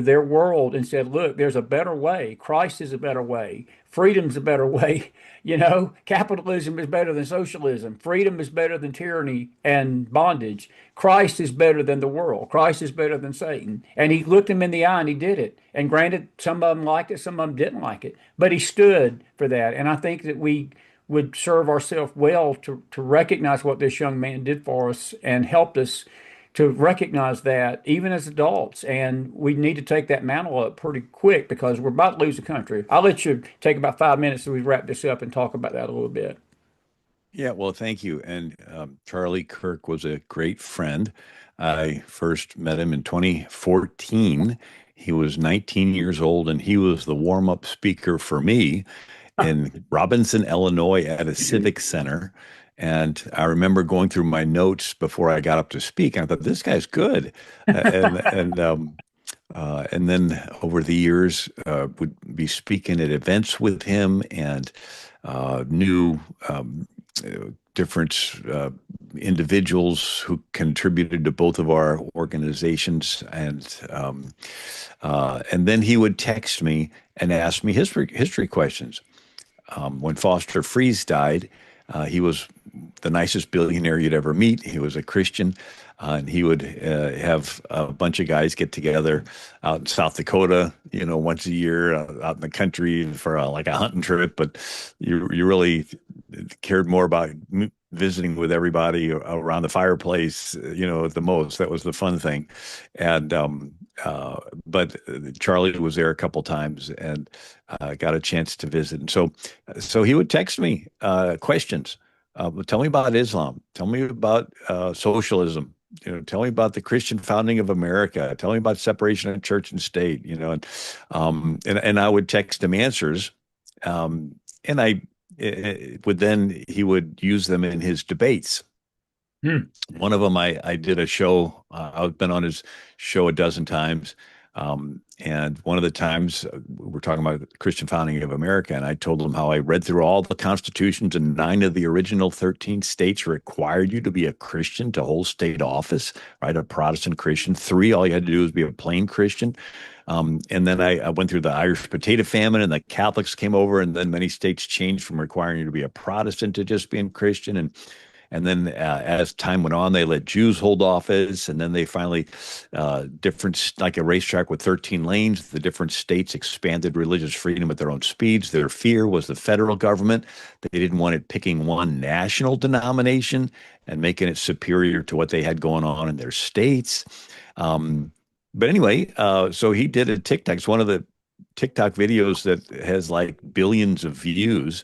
their world and said, "Look, there's a better way. Christ is a better way. Freedom's a better way. Capitalism is better than socialism. Freedom is better than tyranny and bondage. Christ is better than the world. Christ is better than Satan." And he looked him in the eye and he did it. And granted, some of them liked it, some of them didn't like it, but he stood for that. And I think that we would serve ourselves well to recognize what this young man did for us and helped us to recognize that even as adults. And we need to take that mantle up pretty quick because we're about to lose the country. I'll let you take about 5 minutes so we wrap this up and talk about that a little bit. Yeah, well, thank you. And Charlie Kirk was a great friend. I first met him in 2014. He was 19 years old, and he was the warm-up speaker for me in Robinson, Illinois, at a civic center. And I remember going through my notes before I got up to speak, and I thought, this guy's good. And then over the years, would be speaking at events with him and knew different individuals who contributed to both of our organizations, and then he would text me and ask me history questions. When Foster Friess died, he was the nicest billionaire you'd ever meet. He was a Christian. and he would have a bunch of guys get together out in South Dakota, once a year, out in the country for like a hunting trip. But you really cared more about visiting with everybody around the fireplace, the most. That was the fun thing. And but Charlie was there a couple times and got a chance to visit. And so he would text me questions. Tell me about Islam. Tell me about socialism. Tell me about the Christian founding of America. Tell me about separation of church and state. And I would text him answers, and I would then he would use them in his debates. Hmm. One of them, I did a show. I've been on his show a dozen times. And one of the times we're talking about the Christian founding of America, and I told him how I read through all the constitutions, and 9 of the original 13 states required you to be a Christian to hold state office, right? A Protestant Christian. 3, all you had to do was be a plain Christian. And then I went through the Irish potato famine, and the Catholics came over, and then many states changed from requiring you to be a Protestant to just being Christian. And then as time went on, they let Jews hold office. And then they finally, like a racetrack with 13 lanes, the different states expanded religious freedom at their own speeds. Their fear was the federal government. They didn't want it picking one national denomination and making it superior to what they had going on in their states. But anyway, so he did a TikTok. It's one of the TikTok videos that has like billions of views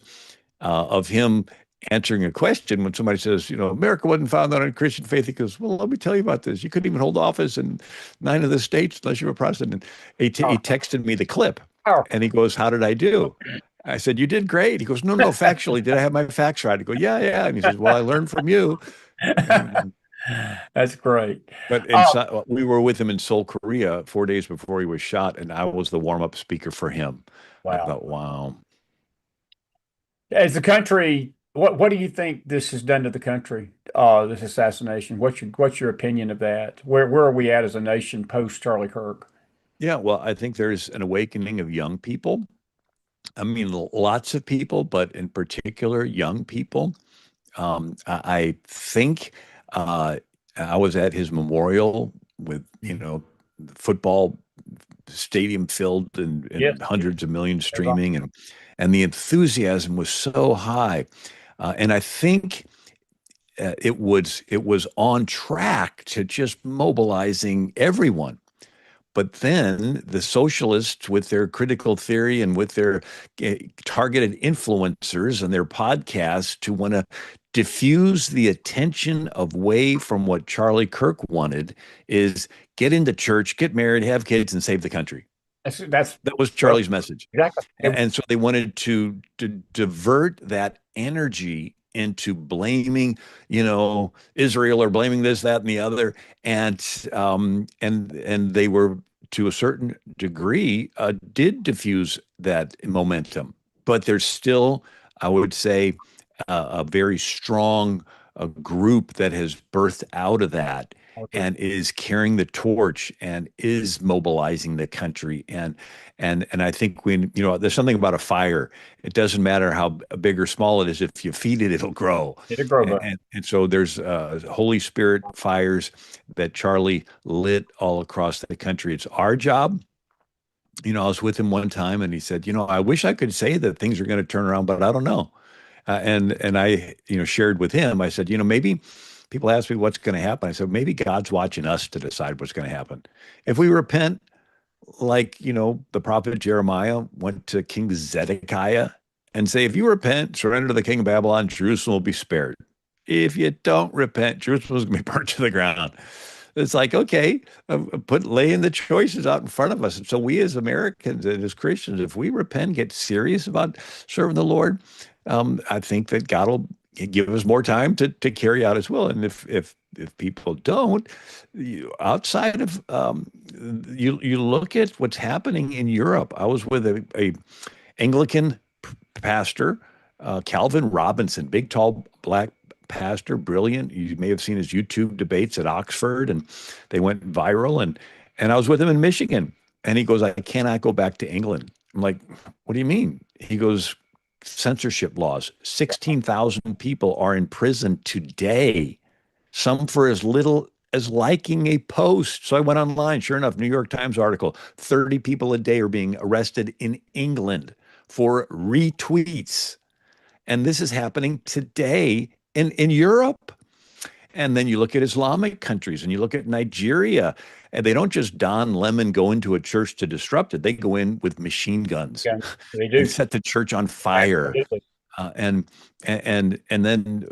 of him answering a question when somebody says, America wasn't founded on a Christian faith. He goes, well, let me tell you about this. You couldn't even hold office in 9 of the states unless you were a Protestant. And he texted me the clip, and he goes, how did I do? I said, you did great. He goes, no, factually, did I have my facts right? I go, yeah, yeah. And he says, well, I learned from you. And, That's great. but we were with him in Seoul, Korea, 4 days before he was shot, and I was the warm-up speaker for him. I Wow. thought, wow. As the country, what do you think this has done to the country? This assassination. What's your opinion of that? Where are we at as a nation post Charlie Kirk? Yeah, well, I think there's an awakening of young people. I mean, lots of people, but in particular, young people. I think I was at his memorial with, football stadium filled Yes. and hundreds of millions streaming, and the enthusiasm was so high. And I think it was on track to just mobilizing everyone. But then the socialists, with their critical theory and with their targeted influencers and their podcasts, to want to diffuse the attention away from what Charlie Kirk wanted, is get into church, get married, have kids, and save the country. That was Charlie's message. Exactly. And so they wanted to divert that energy into blaming, Israel, or blaming this, that, and the other. And they were, to a certain degree, did diffuse that momentum. But there's still, I would say, a very strong group that has birthed out of that and is carrying the torch and is mobilizing the country. And I think when, there's something about a fire. It doesn't matter how big or small it is. If you feed it, it'll grow. It'll grow, but And so there's Holy Spirit fires that Charlie lit all across the country. It's our job. I was with him one time, and he said, I wish I could say that things are going to turn around, but I don't know. And I, shared with him. I said, maybe people ask me what's going to happen. I said, maybe God's watching us to decide what's going to happen. If we repent, like, the prophet Jeremiah went to King Zedekiah and say, if you repent, surrender to the king of Babylon, Jerusalem will be spared. If you don't repent, Jerusalem is going to be burnt to the ground. It's like, okay, laying the choices out in front of us. And so we as Americans and as Christians, if we repent, get serious about serving the Lord, I think that God will give us more time to carry out His will. And if people don't, outside of you look at what's happening in Europe. I was with a Anglican pastor, Calvin Robinson, big, tall, black pastor, brilliant. You may have seen his YouTube debates at Oxford, and they went viral. And I was with him in Michigan, and he goes, I cannot go back to England. I'm like, what do you mean? He goes, censorship laws. 16,000 people are in prison today, some for as little as liking a post. So I went online. Sure enough, New York Times article, 30 people a day are being arrested in England for retweets. And this is happening today in Europe. And then you look at Islamic countries and you look at Nigeria, and they don't just don lemon go into a church to disrupt it. They go in with machine guns Yeah, they and do. set the church on fire. Absolutely. Uh, and and then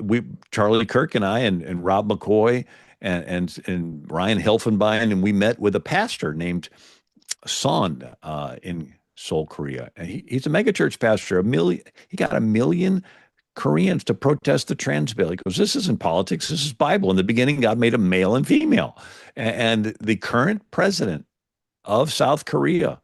Charlie Kirk and I and Rob McCoy and Ryan Helfenbein, and we met with a pastor named Son in Seoul, Korea. And he's a megachurch pastor. He got 1 million Koreans to protest the trans bill. He goes, this isn't politics, this is Bible. In the beginning, God made them male and female. And the current president of South Korea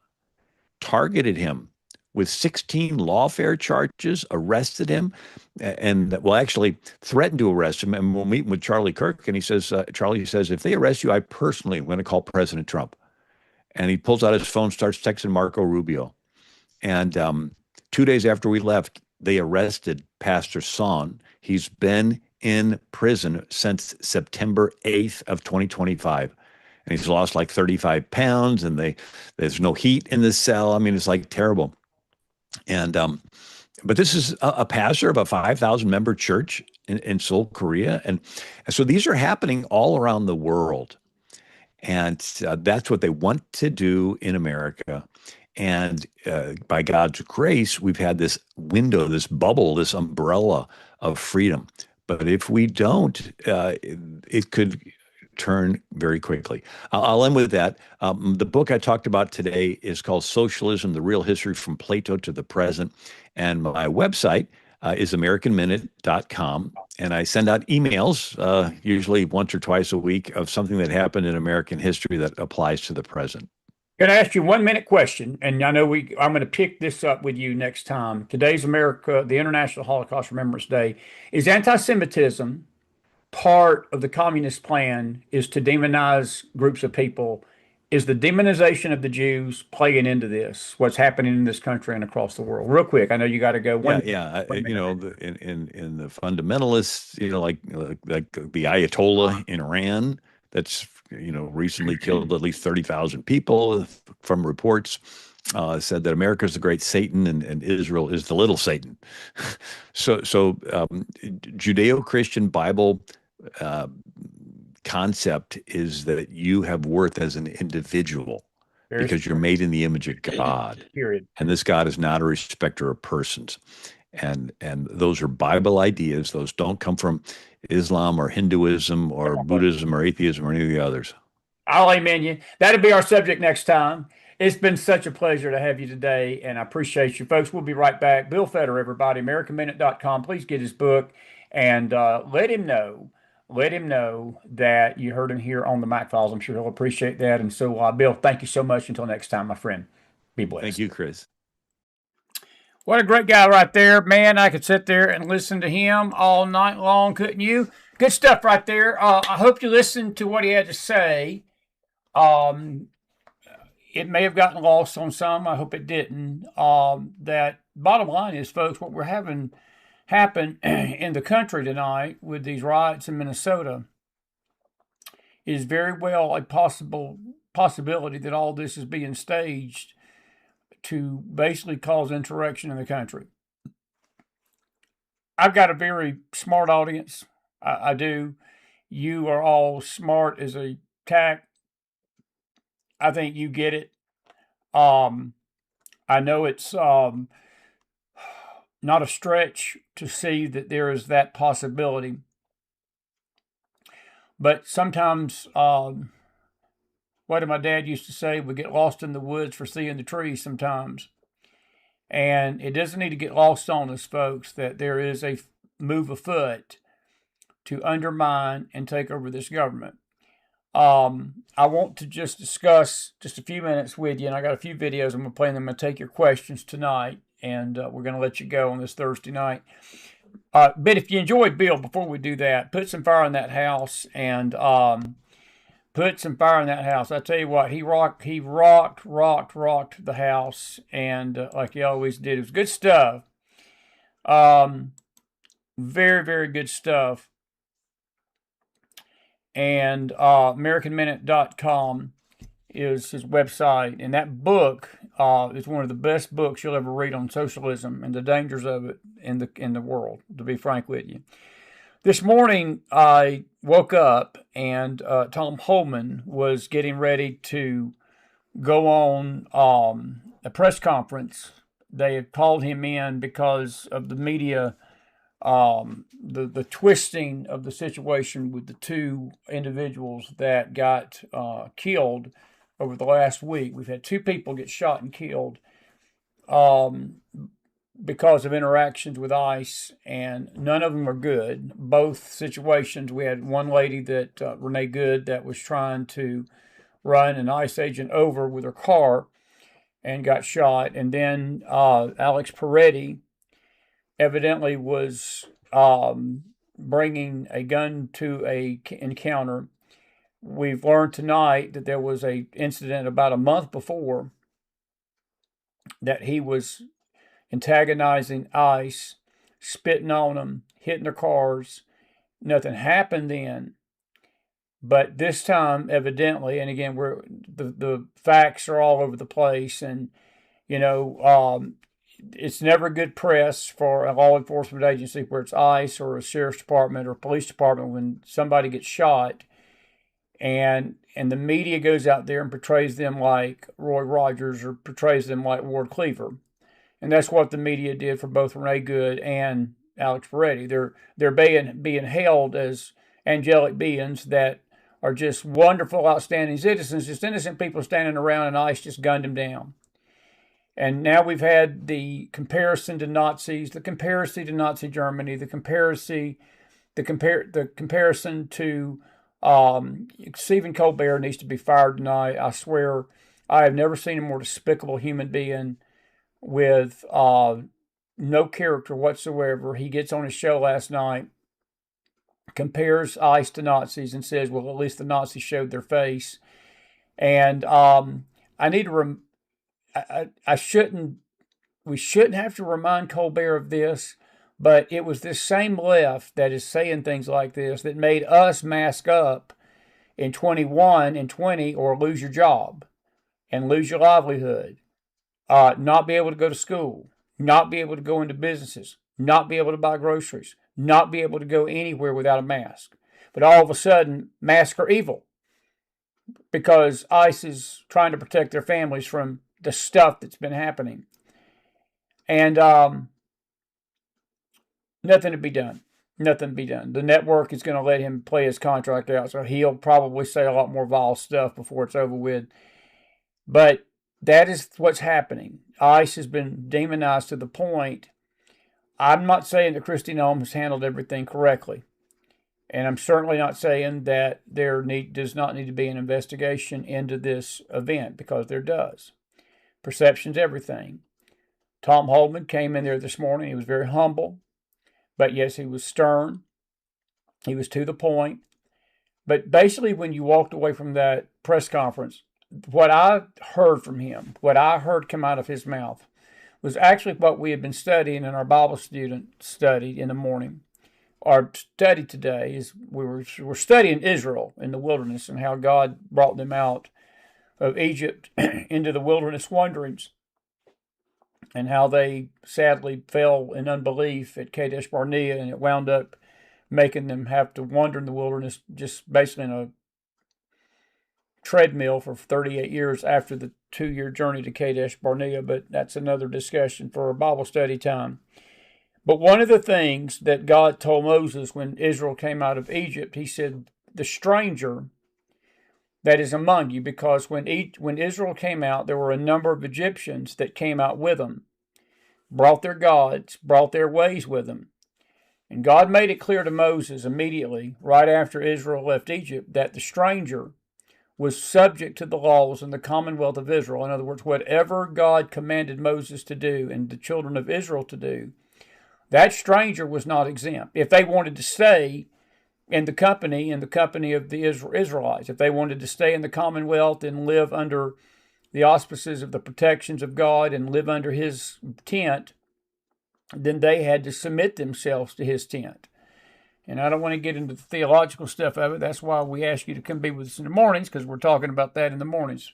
targeted him with 16 lawfare charges, arrested him, and well, actually threatened to arrest him. And we're meeting with Charlie Kirk, and he says, Charlie says, if they arrest you, I personally am going to call President Trump. And he pulls out his phone, starts texting Marco Rubio. And 2 days after we left, they arrested Pastor Son. He's been in prison since September 8th of 2025. And he's lost like 35 pounds, and there's no heat in the cell. I mean, it's like terrible. And but this is a pastor of a 5,000 member church in Seoul, Korea. And so these are happening all around the world. And that's what they want to do in America. And by God's grace, we've had this window, this bubble, this umbrella of freedom. But if we don't, it could turn very quickly. I'll end with that. The book I talked about today is called Socialism, the Real History from Plato to the Present. And my website is AmericanMinute.com. And I send out emails, usually once or twice a week, of something that happened in American history that applies to the present. Can I ask you 1 minute question? And I know I'm going to pick this up with you next time. Today's America, the International Holocaust Remembrance Day. Is anti-Semitism part of the communist plan is to demonize groups of people? Is the demonization of the Jews playing into this, what's happening in this country and across the world? Real quick, I know you got to go. Yeah. You know, in the fundamentalists, you know, like the Ayatollah in Iran, that's recently killed at least 30,000 people from reports. Said that America is the great Satan and Israel is the little Satan. So Judeo-Christian Bible concept is that you have worth as an individual because you're made in the image of God. Period. And this God is not a respecter of persons. And those are Bible ideas. Those don't come from Islam or Hinduism or Buddhism or atheism or any of the others. I'll amen you. That'll be our subject next time. It's been such a pleasure to have you today, and I appreciate you, folks. We'll be right back. Bill Federer, everybody, AmericanMinute.com. Please get his book and let him know that you heard him here on the Mac Files. I'm sure he'll appreciate that. And so, Bill, thank you so much. Until next time, my friend. Be blessed. Thank you, Chris. What a great guy right there. Man, I could sit there and listen to him all night long, couldn't you? Good stuff right there. I hope you listened to what he had to say. It may have gotten lost on some. I hope it didn't. That bottom line is, folks, what we're having happen in the country tonight with these riots in Minnesota is very well a possibility that all this is being staged to basically cause insurrection in the country. I've got a very smart audience. I do. You are all smart as a tack. I think you get it. I know it's not a stretch to see that there is that possibility. But sometimes, what did my dad used to say? We get lost in the woods for seeing the trees sometimes. And it doesn't need to get lost on us, folks, that there is a move afoot to undermine and take over this government. I want to just discuss just a few minutes with you, and I got a few videos I'm going to play, and I'm going to take your questions tonight, and we're going to let you go on this Thursday night. But if you enjoyed Bill, before we do that, put some fire in that house, and put some fire in that house. I tell you what, he rocked the house, and like he always did. It was good stuff. Very, very good stuff. and AmericanMinute.com is his website. And that book is one of the best books you'll ever read on socialism and the dangers of it in the world, to be frank with you. This morning, I woke up and Tom Holman was getting ready to go on a press conference. They had called him in because of the media, the twisting of the situation with the two individuals that got killed over the last week. We've had two people get shot and killed because of interactions with ICE, and none of them are good. Both situations, we had one lady that, Renee Good, that was trying to run an ICE agent over with her car and got shot. And then Alex Peretti evidently was bringing a gun to a encounter. We've learned tonight that there was a incident about a month before that he was antagonizing ICE, spitting on them, hitting their cars. Nothing happened then. But this time, evidently, and again, the facts are all over the place, and it's never good press for a law enforcement agency, where it's ICE or a sheriff's department or police department, when somebody gets shot, and the media goes out there and portrays them like Roy Rogers or portrays them like Ward Cleaver. And that's what the media did for both Renee Good and Alex Peretti. They're being hailed as angelic beings that are just wonderful, outstanding citizens, just innocent people standing around, and ICE just gunned them down. And now we've had the comparison to Nazis, the comparison to Nazi Germany, the comparison to Stephen Colbert needs to be fired tonight. I swear, I have never seen a more despicable human being with no character whatsoever. He gets on his show last night, compares ICE to Nazis, and says, well, at least the Nazis showed their face. And I need to we shouldn't have to remind Colbert of this, but it was this same left that is saying things like this that made us mask up in 21 and 20, or lose your job and lose your livelihood. Not be able to go to school, not be able to go into businesses, not be able to buy groceries, not be able to go anywhere without a mask. But all of a sudden, masks are evil because ICE is trying to protect their families from the stuff that's been happening. And nothing to be done. Nothing to be done. The network is going to let him play his contract out, so he'll probably say a lot more vile stuff before it's over with. But that is what's happening. ICE has been demonized to the point. I'm not saying that Kristi Noem has handled everything correctly. And I'm certainly not saying that there does not need to be an investigation into this event, because there does. Perception's everything. Tom Holman came in there this morning. He was very humble. But yes, he was stern. He was to the point. But basically, when you walked away from that press conference, what I heard from him, what I heard come out of his mouth, was actually what we had been studying in our Bible student study in the morning. Our study today is we're studying Israel in the wilderness and how God brought them out of Egypt into the wilderness wanderings, and how they sadly fell in unbelief at Kadesh Barnea, and it wound up making them have to wander in the wilderness just basically in a treadmill for 38 years after the 2-year journey to Kadesh Barnea. But that's another discussion for a Bible study time. But one of the things that God told Moses when Israel came out of Egypt, he said, the stranger that is among you, because when Israel came out, there were a number of Egyptians that came out with them, brought their gods, brought their ways with them. And God made it clear to Moses immediately, right after Israel left Egypt, that the stranger was subject to the laws and the commonwealth of Israel. In other words, whatever God commanded Moses to do and the children of Israel to do, that stranger was not exempt. If they wanted to stay in the company of the Israelites, if they wanted to stay in the commonwealth and live under the auspices of the protections of God and live under his tent, then they had to submit themselves to his tent. And I don't want to get into the theological stuff of it. That's why we ask you to come be with us in the mornings, because we're talking about that in the mornings.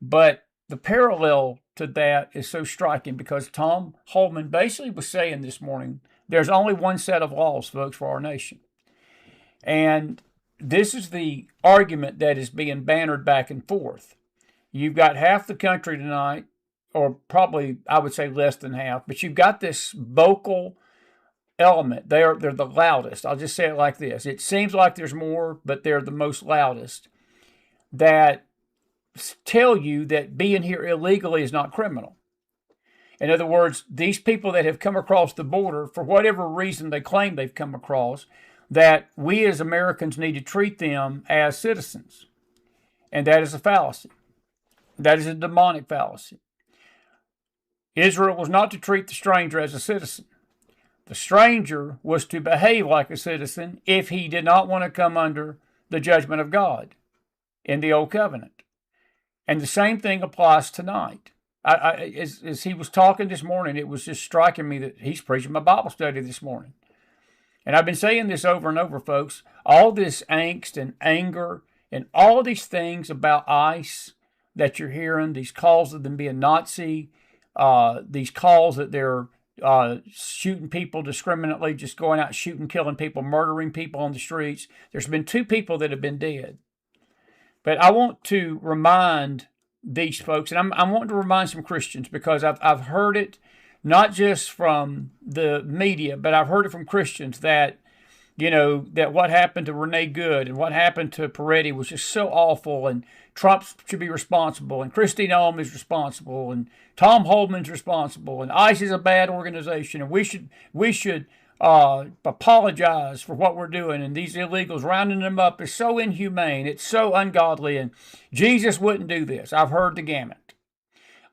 But the parallel to that is so striking, because Tom Holman basically was saying this morning, there's only one set of laws, folks, for our nation. And this is the argument that is being bannered back and forth. You've got half the country tonight, or probably I would say less than half, but you've got this vocal element. They're the loudest. I'll just say it like this. It seems like there's more, but they're the most loudest, that tell you that being here illegally is not criminal. In other words, these people that have come across the border, for whatever reason they claim they've come across, that we as Americans need to treat them as citizens. And that is a fallacy. That is a demonic fallacy. Israel was not to treat the stranger as a citizen. The stranger was to behave like a citizen if he did not want to come under the judgment of God in the Old Covenant. And the same thing applies tonight. As he was talking this morning, it was just striking me that he's preaching my Bible study this morning. And I've been saying this over and over, folks. All this angst and anger and all of these things about ICE that you're hearing, these calls of them being Nazi, these calls that they're shooting people discriminately, just going out shooting, killing people, murdering people on the streets. There's been 2 people that have been dead. But I want to remind these folks, and I want to remind some Christians, because I've heard it not just from the media, but I've heard it from Christians that, that what happened to Renee Good and what happened to Peretti was just so awful, and Trump should be responsible, and Kristi Noem is responsible, and Tom Holman's responsible, and ICE is a bad organization, and we should apologize for what we're doing, and these illegals rounding them up is so inhumane, it's so ungodly, and Jesus wouldn't do this. I've heard the gamut.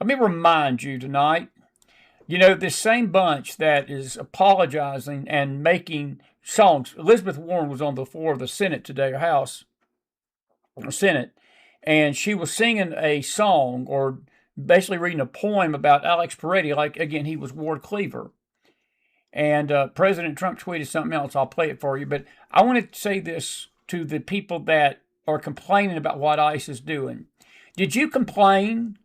Let me remind you tonight, this same bunch that is apologizing and making songs. Elizabeth Warren was on the floor of the Senate today, or House, or Senate, and she was singing a song, or basically reading a poem about Alex Peretti, like, again, he was Ward Cleaver. And President Trump tweeted something else. I'll play it for you. But I want to say this to the people that are complaining about what ICE is doing. Did you complain?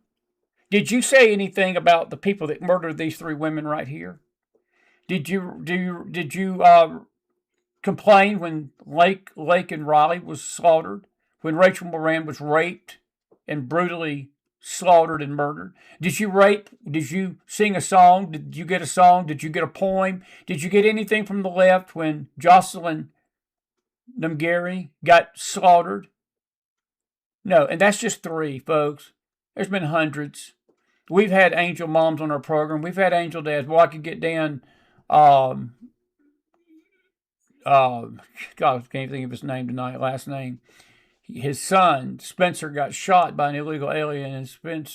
Did you say anything about the people that murdered these 3 women right here? Did you complain when Lake and Riley was slaughtered? When Rachel Moran was raped and brutally slaughtered and murdered? Did you rape? Did you sing a song? Did you get a song? Did you get a poem? Did you get anything from the left when Jocelyn Namgary got slaughtered? No, and that's just 3, folks. There's been hundreds. We've had angel moms on our program. We've had angel dads. Well, I could get Dan, God, I can't think of his name tonight, last name. His son, Spencer, got shot by an illegal alien in San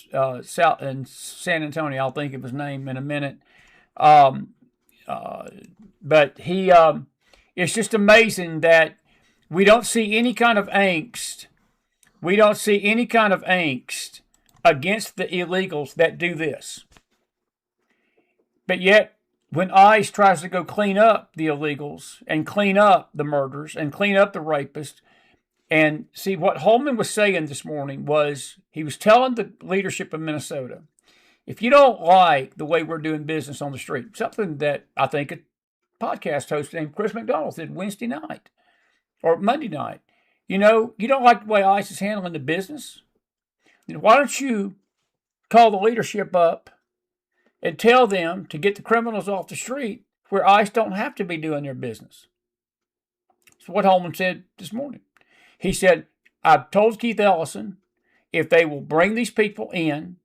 Antonio. I'll think of his name in a minute. But it's just amazing that we don't see any kind of angst. We don't see any kind of angst against the illegals that do this. But yet, when ICE tries to go clean up the illegals and clean up the murders and clean up the rapists, and see, what Holman was saying this morning was, he was telling the leadership of Minnesota, if you don't like the way we're doing business on the street, something that I think a podcast host named Chris McDonald did Wednesday night or Monday night, you don't like the way ICE is handling the business, then why don't you call the leadership up and tell them to get the criminals off the street where ICE don't have to be doing their business? That's what Holman said this morning. He said, I've told Keith Ellison, if they will bring these people in,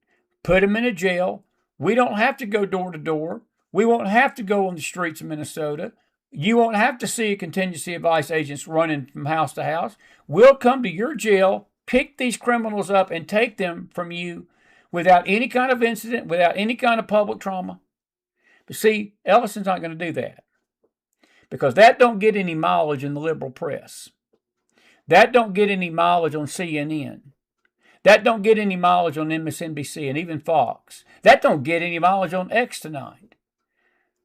put them in a jail, we don't have to go door to door. We won't have to go on the streets of Minnesota. You won't have to see a contingency of ICE agents running from house to house. We'll come to your jail, pick these criminals up, and take them from you without any kind of incident, without any kind of public trauma. But see, Ellison's not going to do that, because that don't get any mileage in the liberal press. That don't get any mileage on CNN. That don't get any mileage on MSNBC and even Fox. That don't get any mileage on X tonight.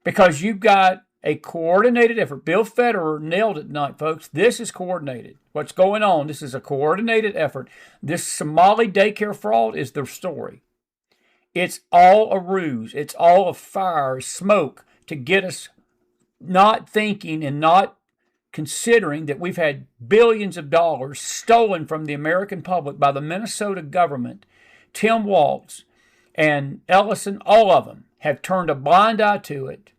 Because you've got a coordinated effort. Bill Federer nailed it tonight, folks. This is coordinated. What's going on? This is a coordinated effort. This Somali daycare fraud is the story. It's all a ruse. It's all a fire, smoke to get us not thinking and not considering that we've had billions of dollars stolen from the American public by the Minnesota government. Tim Walz and Ellison, all of them, have turned a blind eye to it.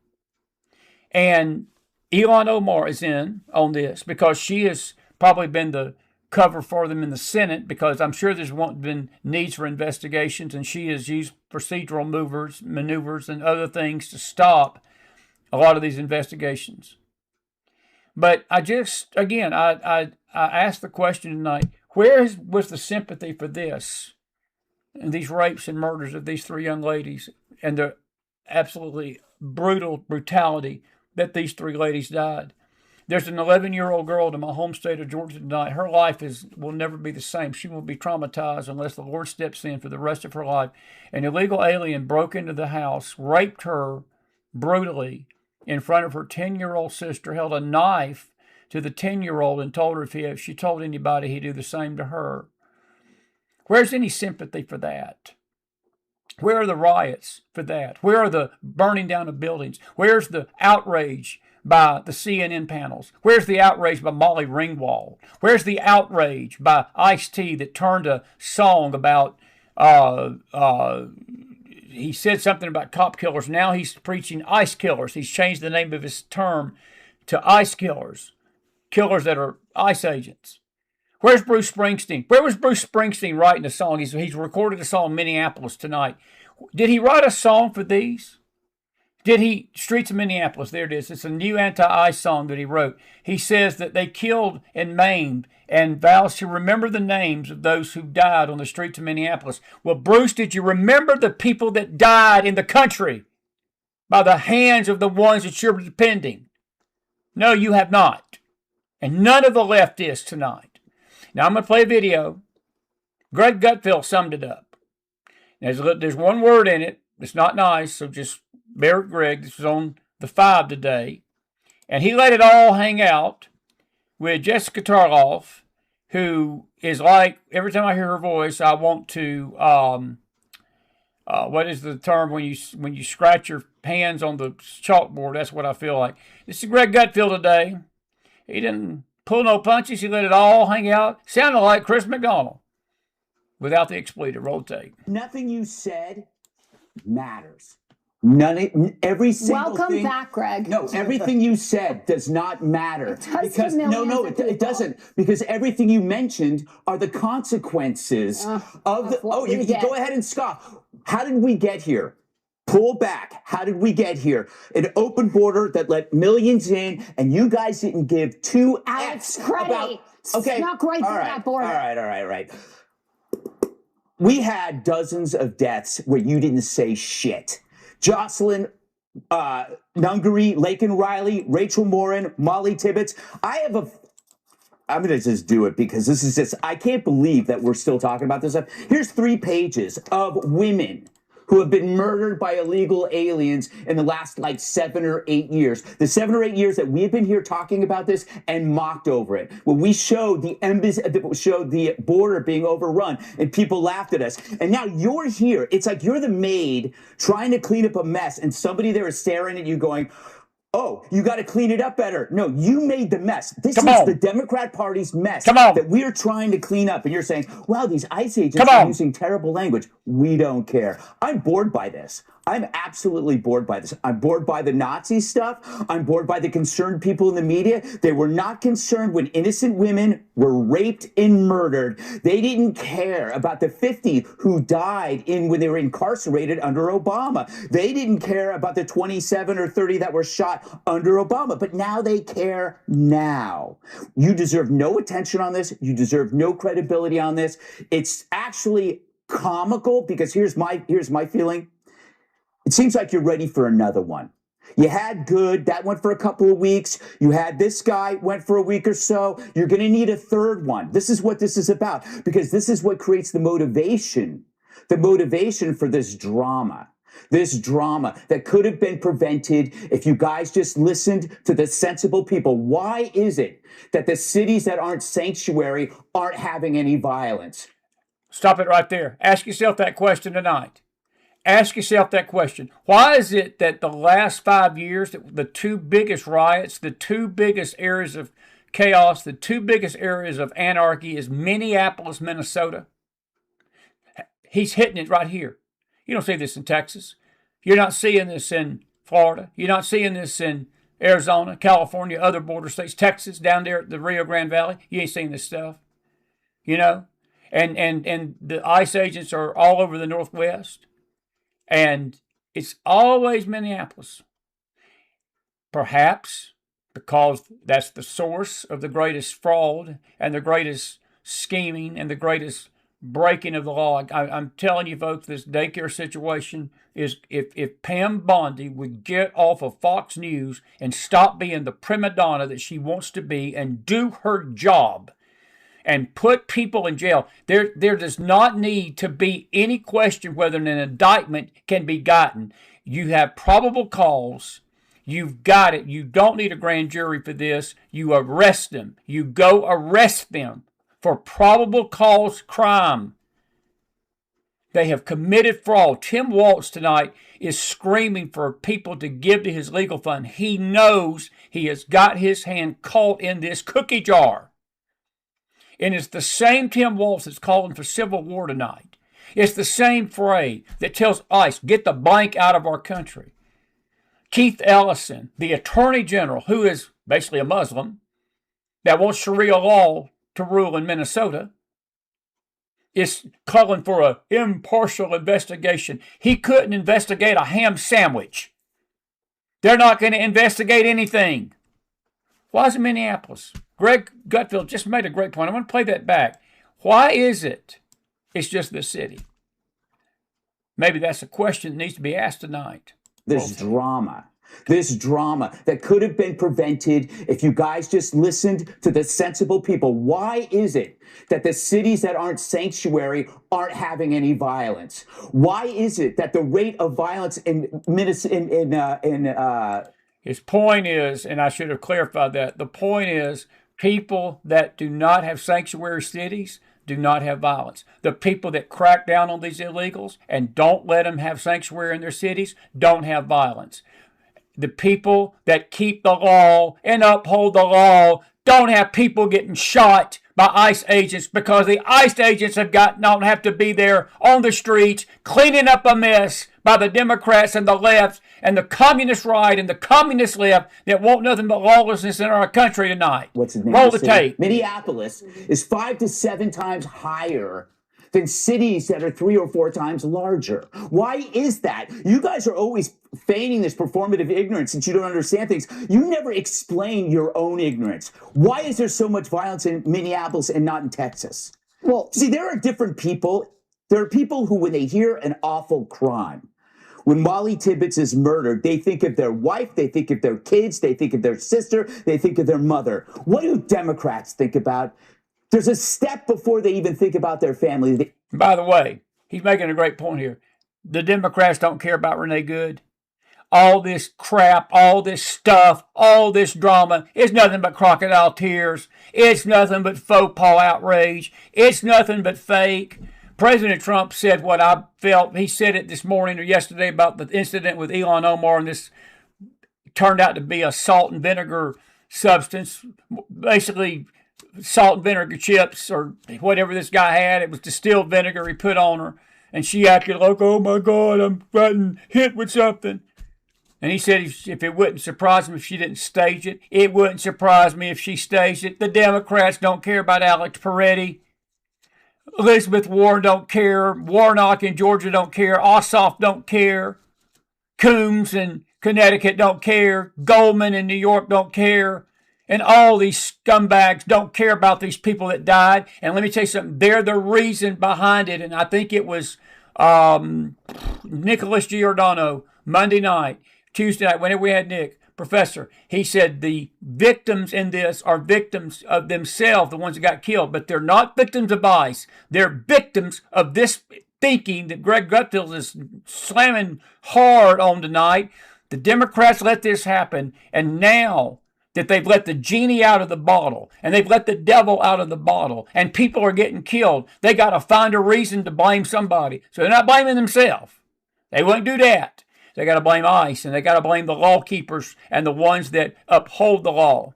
And Ilhan Omar is in on this because she has probably been the cover for them in the Senate, because I'm sure there's been needs for investigations, and she has used procedural maneuvers and other things to stop a lot of these investigations. But I just, again, I asked the question tonight, where was the sympathy for this and these rapes and murders of these 3 young ladies and the absolutely brutality that these 3 ladies died? There's an 11-year-old girl in my home state of Georgia tonight. Her life will never be the same. She will be traumatized unless the Lord steps in for the rest of her life. An illegal alien broke into the house, raped her brutally in front of her 10-year-old sister, held a knife to the 10-year-old and told her if she told anybody, he'd do the same to her. Where's any sympathy for that? Where are the riots for that? Where are the burning down of buildings? Where's the outrage by the CNN panels? Where's the outrage by Molly Ringwald? Where's the outrage by Ice-T that turned a song about, he said something about cop killers. Now he's preaching ice killers. He's changed the name of his term to ice killers. Killers that are ICE agents. Where's Bruce Springsteen? Where was Bruce Springsteen writing a song? He's recorded a song in Minneapolis tonight. Did he write a song for these? Streets of Minneapolis, there it is. It's a new anti-ICE song that he wrote. He says that they killed and maimed and vows to remember the names of those who died on the streets of Minneapolis. Well, Bruce, did you remember the people that died in the country by the hands of the ones that you're defending? No, you have not. And none of the left is tonight. Now, I'm going to play a video. Greg Gutfeld summed it up. There's one word in it that's not nice, so just bear with Greg. This was on the 5 today. And he let it all hang out with Jessica Tarloff, who is like, every time I hear her voice, I want to, what is the term when you scratch your hands on the chalkboard? That's what I feel like. This is Greg Gutfeld today. He didn't pull no punches. He let it all hang out. Sounded like Chris McDonald without the expletive. Roll tape. Nothing you said matters. Every single Welcome thing. back, Greg. No, everything you said does not matter. It does It doesn't. Because everything you mentioned are the consequences of the. Oh, you go ahead and scoff. How did we get here? Pull back. How did we get here? An open border that let millions in, and you guys didn't give 2 F's about. Okay, not great for that border. All right. We had dozens of deaths where you didn't say shit. Jocelyn Nungary, Laken Riley, Rachel Morin, Molly Tibbetts. I'm going to just do it because this is just, I can't believe that we're still talking about this stuff. Here's 3 pages of women who have been murdered by illegal aliens in the last 7 or 8 years. The 7 or 8 years that we've been here talking about this and mocked over it. When we showed the border being overrun and people laughed at us. And now you're here. It's like you're the maid trying to clean up a mess and somebody there is staring at you going, oh, you got to clean it up better. No, you made the mess. This is the Democrat Party's mess that we are trying to clean up. And you're saying, wow, these ICE agents are using terrible language. We don't care. I'm bored by this. I'm absolutely bored by this. I'm bored by the Nazi stuff. I'm bored by the concerned people in the media. They were not concerned when innocent women were raped and murdered. They didn't care about the 50 who died when they were incarcerated under Obama. They didn't care about the 27 or 30 that were shot under Obama. But now they care now. You deserve no attention on this. You deserve no credibility on this. It's actually comical because here's my feeling. It seems like you're ready for another one. You had good, that went for a couple of weeks. You had this guy, went for a week or so. You're going to need a third one. This is what this is about, because this is what creates the motivation for this drama. This drama that could have been prevented if you guys just listened to the sensible people. Why is it that the cities that aren't sanctuary aren't having any violence? Stop it right there. Ask yourself that question tonight. Ask yourself that question. Why is it that the last 5 years, the two biggest riots, the two biggest areas of chaos, the two biggest areas of anarchy is Minneapolis, Minnesota? He's hitting it right here. You don't see this in Texas. You're not seeing this in Florida. You're not seeing this in Arizona, California, other border states, Texas, down there at the Rio Grande Valley. You ain't seeing this stuff. You know? And the ICE agents are all over the Northwest. And it's always Minneapolis. Perhaps because that's the source of the greatest fraud and the greatest scheming and the greatest breaking of the law. I'm telling you, folks, this daycare situation is, if Pam Bondi would get off of Fox News and stop being the prima donna that she wants to be and do her job and put people in jail, there does not need to be any question whether an indictment can be gotten. You have probable cause. You've got it. You don't need a grand jury for this. You arrest them. You go arrest them for probable cause crime. They have committed fraud. Tim Walz tonight is screaming for people to give to his legal fund. He knows he has got his hand caught in this cookie jar. And it's the same Tim Walz that's calling for civil war tonight. It's the same fray that tells ICE, get the blank out of our country. Keith Ellison, the Attorney General, who is basically a Muslim, that wants Sharia law to rule in Minnesota, is calling for an impartial investigation. He couldn't investigate a ham sandwich. They're not going to investigate anything. Why is it Minneapolis? Greg Gutfeld just made a great point. I want to play that back. Why is it it's just the city? Maybe that's a question that needs to be asked tonight. This drama that could have been prevented if you guys just listened to the sensible people. Why is it that the cities that aren't sanctuary aren't having any violence? Why is it that the rate of violence his point is, and I should have clarified that, the point is people that do not have sanctuary cities do not have violence. The people that crack down on these illegals and don't let them have sanctuary in their cities don't have violence. The people that keep the law and uphold the law don't have people getting shot by ICE agents because the ICE agents don't have to be there on the streets cleaning up a mess by the Democrats and the left and the communist right and the communist left that want nothing but lawlessness in our country tonight. What's his name? Roll the tape. Minneapolis is 5 to 7 times higher than cities that are 3 or 4 times larger. Why is that? You guys are always feigning this performative ignorance since you don't understand things. You never explain your own ignorance. Why is there so much violence in Minneapolis and not in Texas? Well, see, there are different people. There are people who, when they hear an awful crime, when Molly Tibbetts is murdered, they think of their wife, they think of their kids, they think of their sister, they think of their mother. What do Democrats think about? There's a step before they even think about their family. By the way, he's making a great point here. The Democrats don't care about Renee Good. All this crap, all this stuff, all this drama is nothing but crocodile tears. It's nothing but faux pas outrage. It's nothing but fake. President Trump said what I felt. He said it this morning or yesterday about the incident with Ilhan Omar, and this turned out to be a salt and vinegar substance, basically salt and vinegar chips or whatever this guy had. It was distilled vinegar he put on her, and she acted like, oh my God, I'm getting hit with something. And he said if it wouldn't surprise him if she didn't stage it, it wouldn't surprise me if she staged it. The Democrats don't care about Alex Peretti. Elizabeth Warren don't care. Warnock in Georgia don't care. Ossoff don't care. Coombs in Connecticut don't care. Goldman in New York don't care. And all these scumbags don't care about these people that died. And let me tell you something. They're the reason behind it. And I think it was Nicholas Giordano, Monday night, Tuesday night, whenever we had Nick, professor, he said the victims in this are victims of themselves, the ones that got killed, but they're not victims of ICE. They're victims of this thinking that Greg Gutfeld is slamming hard on tonight. The Democrats let this happen, and now that they've let the genie out of the bottle and they've let the devil out of the bottle and people are getting killed, they got to find a reason to blame somebody. So they're not blaming themselves. They won't do that. They got to blame ICE, and they got to blame the law keepers and the ones that uphold the law.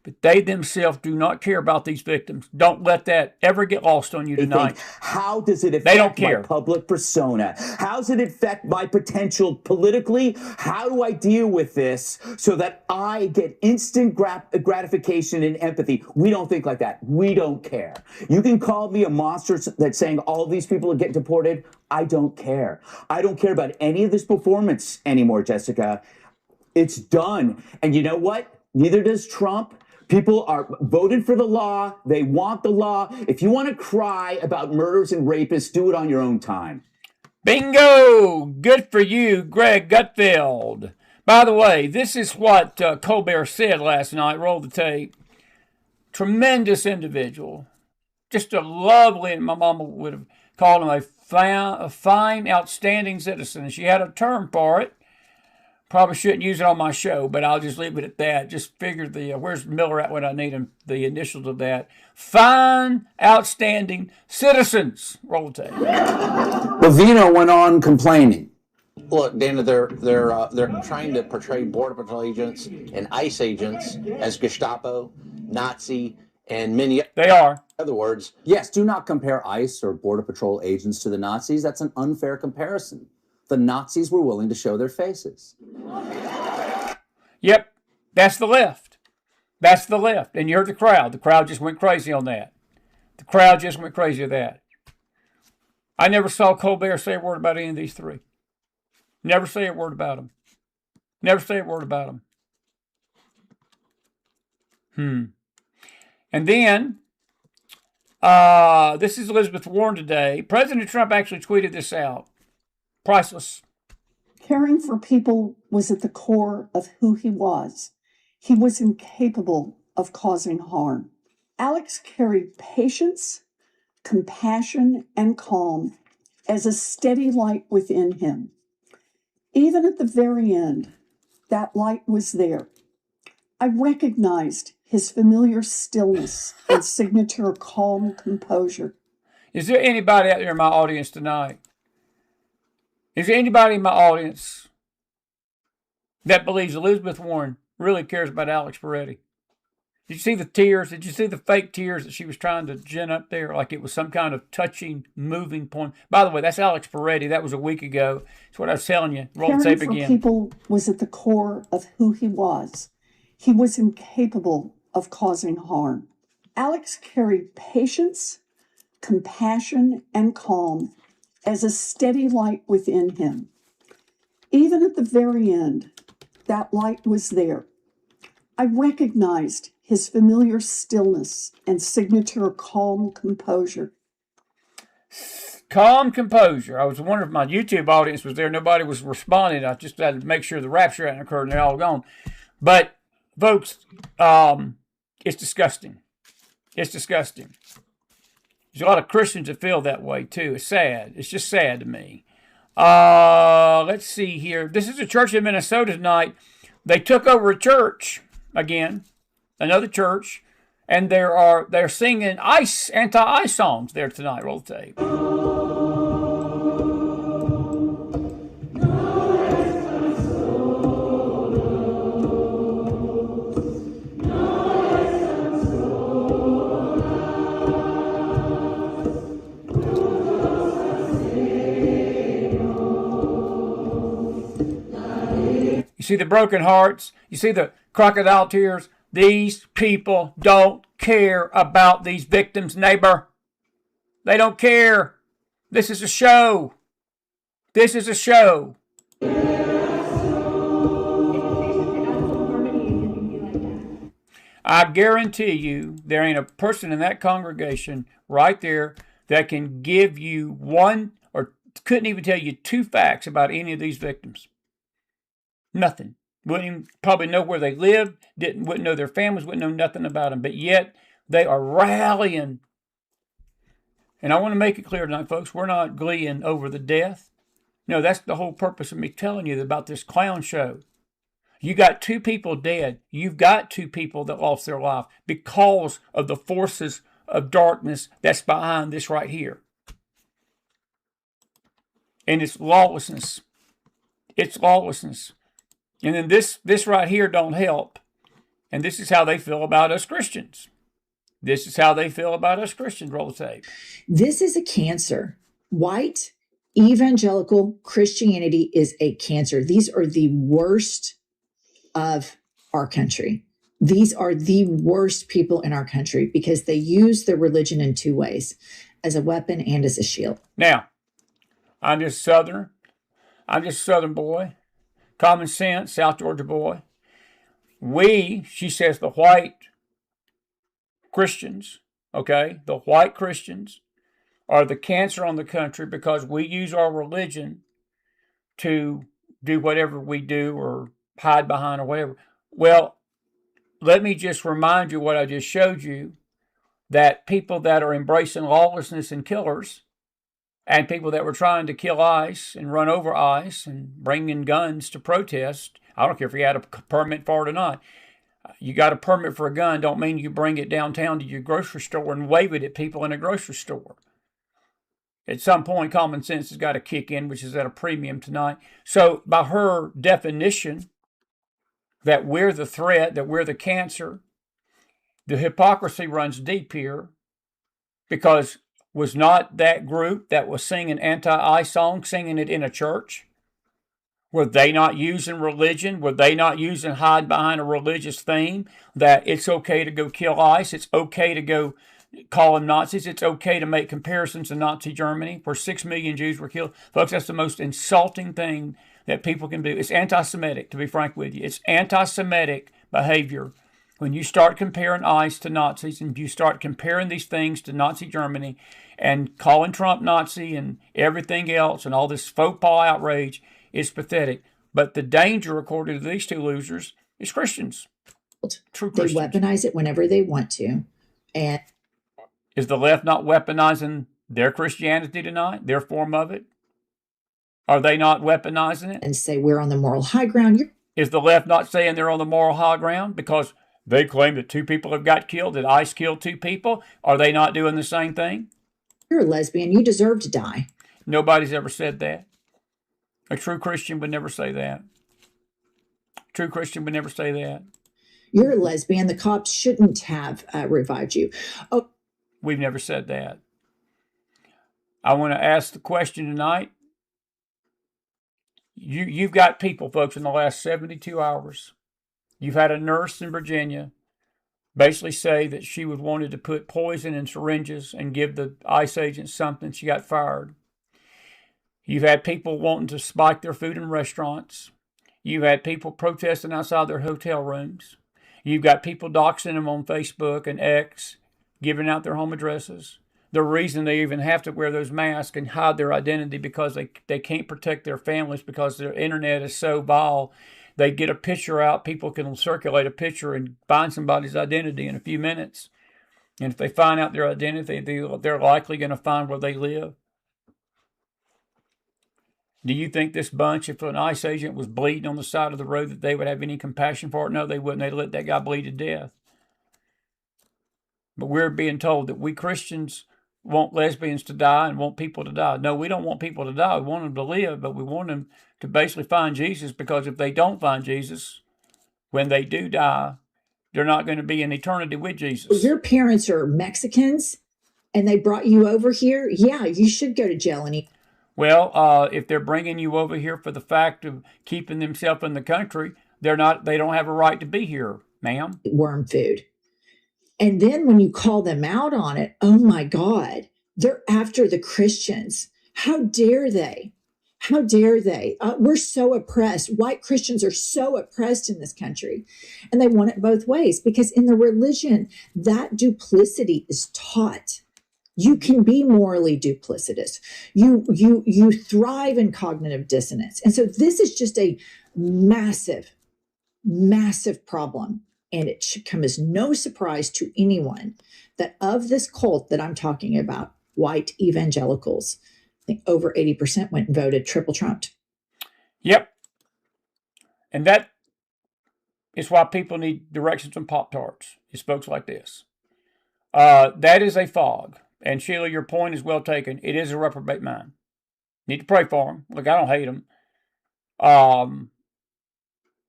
But they themselves do not care about these victims. Don't let that ever get lost on you tonight. How does it They don't affect care. my public persona? How does it affect my potential politically? How do I deal with this so that I get instant gratification and empathy? We don't think like that. We don't care. You can call me a monster that's saying all these people are getting deported. I don't care. I don't care about any of this performance anymore, Jessica. It's done. And you know what? Neither does Trump. People are voted for the law. They want the law. If you want to cry about murders and rapists, do it on your own time. Bingo! Good for you, Greg Gutfeld. By the way, this is what Colbert said last night. Roll the tape. Tremendous individual. Just a lovely, and my mama would have called him a fine, outstanding citizen. She had a term for it. Probably shouldn't use it on my show, but I'll just leave it at that. Just figure where's Miller at when I need him, the initials of that. Fine, outstanding citizens. Roll the tape. Bovino went on complaining. Look, Dana, they're trying to portray Border Patrol agents and ICE agents as Gestapo, Nazi, and many other words. Yes, do not compare ICE or Border Patrol agents to the Nazis. That's an unfair comparison. The Nazis were willing to show their faces. Yep, that's the left. That's the left. And you heard the crowd. The crowd just went crazy on that. The crowd just went crazy on that. I never saw Colbert say a word about any of these three. Never say a word about them. Never say a word about them. And then, this is Elizabeth Warren today. President Trump actually tweeted this out. Priceless. Caring for people was at the core of who he was. He was incapable of causing harm. Alex carried patience, compassion, and calm as a steady light within him. Even at the very end, that light was there. I recognized his familiar stillness and signature calm composure. Is there anybody out there in my audience tonight? Is there anybody in my audience that believes Elizabeth Warren really cares about Alex Peretti? Did you see the tears? Did you see the fake tears that she was trying to gin up there like it was some kind of touching, moving point? By the way, that's Alex Peretti. That was a week ago. That's what I was telling you. Roll the tape again. Caring for people was at the core of who he was. He was incapable of causing harm. Alex carried patience, compassion, and calm as a steady light within him. Even at the very end, that light was there. I recognized his familiar stillness and signature calm composure. Calm composure. I was wondering if my YouTube audience was there. Nobody was responding. I just had to make sure the rapture hadn't occurred and they're all gone. But, folks, it's disgusting. It's disgusting. There's a lot of Christians that feel that way, too. It's sad. It's just sad to me. Let's see here. This is a church in Minnesota tonight. They took over a church again, another church, and they're singing anti-ICE songs there tonight. Roll the tape. You see the broken hearts. You see the crocodile tears. These people don't care about these victims, neighbor. They don't care. This is a show. This is a show. I guarantee you there ain't a person in that congregation right there that can give you one or couldn't even tell you two facts about any of these victims. Nothing. Wouldn't even probably know where they lived, wouldn't know their families, wouldn't know nothing about them. But yet they are rallying And I want to make it clear tonight, folks, we're not gleeing over the death. No, that's the whole purpose of me telling you about this clown show. You got 2 people dead. You've got 2 people that lost their life because of the forces of darkness that's behind this right here. And it's lawlessness. It's lawlessness. And then this right here don't help. And this is how they feel about us Christians. This is how they feel about us Christians. Roll the tape. This is a cancer. White evangelical Christianity is a cancer. These are the worst of our country. These are the worst people in our country because they use their religion in 2 ways, as a weapon and as a shield. Now, I'm just Southerner. I'm just a Southern boy. Common sense, South Georgia boy. She says the white Christians, okay, the white Christians are the cancer on the country because we use our religion to do whatever we do or hide behind or whatever. Well, let me just remind you what I just showed you, that people that are embracing lawlessness and killers and people that were trying to kill ICE and run over ICE and bring in guns to protest, I don't care if you had a permit for it or not. You got a permit for a gun don't mean you bring it downtown to your grocery store and wave it at people in a grocery store. At some point, common sense has got to kick in, which is at a premium tonight. So by her definition, that we're the threat, that we're the cancer, the hypocrisy runs deep here, because was not that group that was singing anti-ICE songs, singing it in a church? Were they not using religion? Were they not using hide behind a religious theme that it's okay to go kill ICE? It's okay to go call them Nazis. It's okay to make comparisons to Nazi Germany where 6 million Jews were killed. Folks, that's the most insulting thing that people can do. It's anti-Semitic, to be frank with you. It's anti-Semitic behavior. When you start comparing ICE to Nazis and you start comparing these things to Nazi Germany and calling Trump Nazi and everything else and all this faux pas outrage, it's pathetic. But the danger, according to these 2 losers, is Christians. True Christians. They weaponize it whenever they want to. And is the left not weaponizing their Christianity tonight, their form of it? Are they not weaponizing it? And say we're on the moral high ground. Is the left not saying they're on the moral high ground because they claim that 2 people have got killed, that ICE killed 2 people? Are they not doing the same thing? You're a lesbian. You deserve to die. Nobody's ever said that. A true Christian would never say that. A true Christian would never say that. You're a lesbian. The cops shouldn't have revived you. Oh, we've never said that. I want to ask the question tonight. You've got people, folks, in the last 72 hours. You've had a nurse in Virginia basically say that she was wanted to put poison in syringes and give the ICE agents something. She got fired. You've had people wanting to spike their food in restaurants. You've had people protesting outside their hotel rooms. You've got people doxing them on Facebook and X, giving out their home addresses. The reason they even have to wear those masks and hide their identity because they can't protect their families because their internet is so vile. They get a picture out, people can circulate a picture and find somebody's identity in a few minutes. And if they find out their identity, they're likely going to find where they live. Do you think this bunch, if an ICE agent was bleeding on the side of the road, that they would have any compassion for it? No, they wouldn't. They'd let that guy bleed to death. But we're being told that we Christians want lesbians to die and want people to die. No, we don't want people to die. We want them to live, but we want them to basically find Jesus, because if they don't find Jesus, when they do die, they're not going to be in eternity with Jesus. Your parents are Mexicans and they brought you over here. Yeah, you should go to jail. Well, if they're bringing you over here for the fact of keeping themselves in the country, they don't have a right to be here, ma'am. Worm food. And then when you call them out on it, oh my God, they're after the Christians. How dare they? How dare they? We're so oppressed. White Christians are so oppressed in this country. And they want it both ways, because in the religion, that duplicity is taught. You can be morally duplicitous. You thrive in cognitive dissonance. And so this is just a massive, massive problem. And it should come as no surprise to anyone that of this cult that I'm talking about, white evangelicals. I think over 80% went and voted triple trumped. Yep. And that is why people need directions on Pop-Tarts. It's folks like this. That is a fog. And Sheila, your point is well taken. It is a reprobate mind. Need to pray for them. Look, I don't hate them.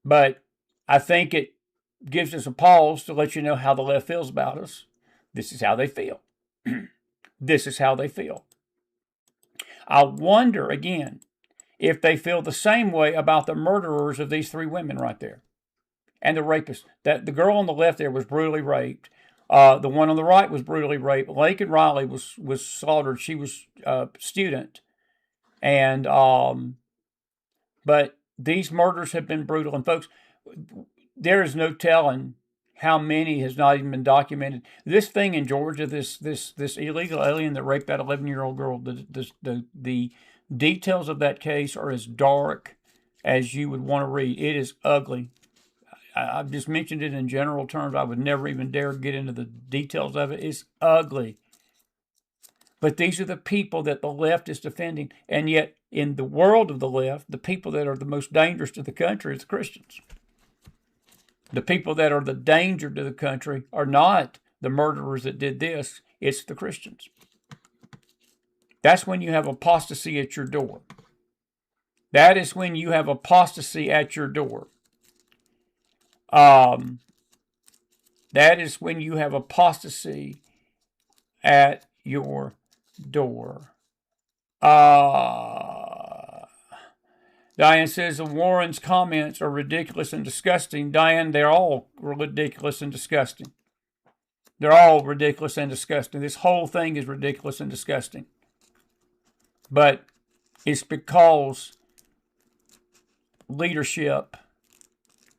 But I think it gives us a pause to let you know how the left feels about us. This is how they feel. This is how they feel. I wonder, again, if they feel the same way about the murderers of these 3 women right there. And the rapists. That the girl on the left there was brutally raped. The one on the right was brutally raped. Laken Riley was slaughtered. She was a student. And, but these murders have been brutal. And folks, there is no telling how many has not even been documented. This thing in Georgia, this illegal alien that raped that 11-year-old girl, the details of that case are as dark as you would want to read. It is ugly. I've just mentioned it in general terms. I would never even dare get into the details of it. It's ugly. But these are the people that the left is defending. And yet, in the world of the left, the people that are the most dangerous to the country is the Christians. The people that are the danger to the country are not the murderers that did this. It's the Christians. That's when you have apostasy at your door. That is when you have apostasy at your door. That is when you have apostasy at your door. Diane says the Warrens' comments are ridiculous and disgusting. Diane, they're all ridiculous and disgusting. They're all ridiculous and disgusting. This whole thing is ridiculous and disgusting. But it's because leadership.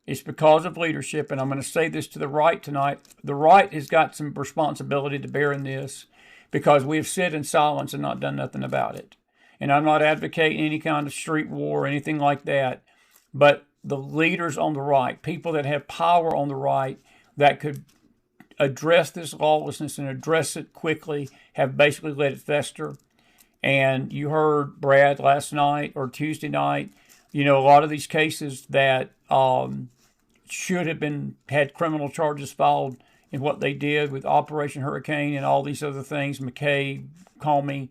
It's because of leadership, and I'm going to say this to the right tonight. The right has got some responsibility to bear in this because we have sit in silence and not done nothing about it. And I'm not advocating any kind of street war or anything like that, but the leaders on the right, people that have power on the right that could address this lawlessness and address it quickly, have basically let it fester. And you heard Brad last night or Tuesday night, a lot of these cases that should have had criminal charges filed in what they did with Operation Hurricane and all these other things, McCabe, Comey,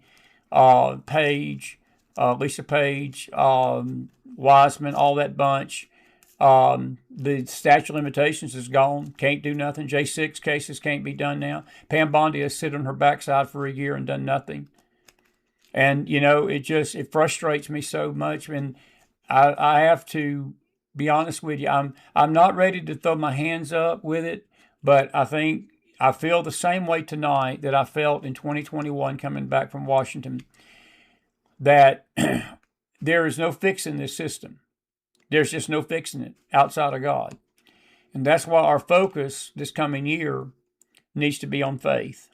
Page, Lisa Page, Wiseman, all that bunch. The statute of limitations is gone. Can't do nothing. J6 cases can't be done now. Pam Bondi has sit on her backside for a year and done nothing. And, it frustrates me so much. And I have to be honest with you. I'm not ready to throw my hands up with it, but I feel the same way tonight that I felt in 2021 coming back from Washington, that there is no fixing this system. There's just no fixing it outside of God. And that's why our focus this coming year needs to be on faith.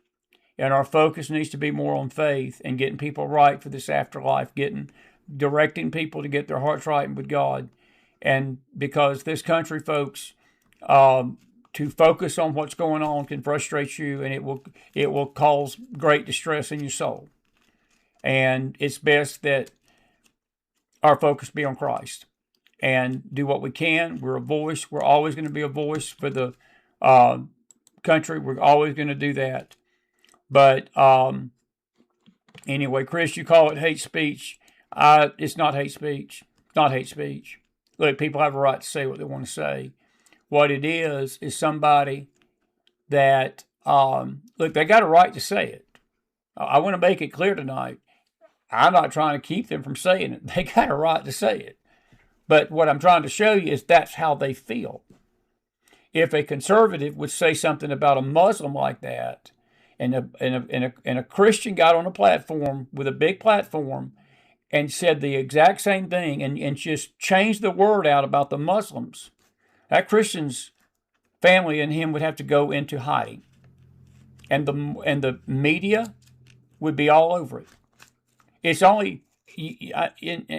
And our focus needs to be more on faith and getting people right for this afterlife, directing people to get their hearts right with God. And because this country, folks, to focus on what's going on can frustrate you, and it will cause great distress in your soul. And it's best that our focus be on Christ and do what we can. We're a voice. We're always going to be a voice for the country. We're always going to do that. But anyway, Chris, you call it hate speech. It's not hate speech. It's not hate speech. Look, people have a right to say what they want to say. What it is somebody that, they got a right to say it. I want to make it clear tonight. I'm not trying to keep them from saying it. They got a right to say it. But what I'm trying to show you is that's how they feel. If a conservative would say something about a Muslim like that, and a Christian got on a platform with a big platform and said the exact same thing and just changed the word out about the Muslims, that Christian's family and him would have to go into hiding. And the media would be all over it. It's only, I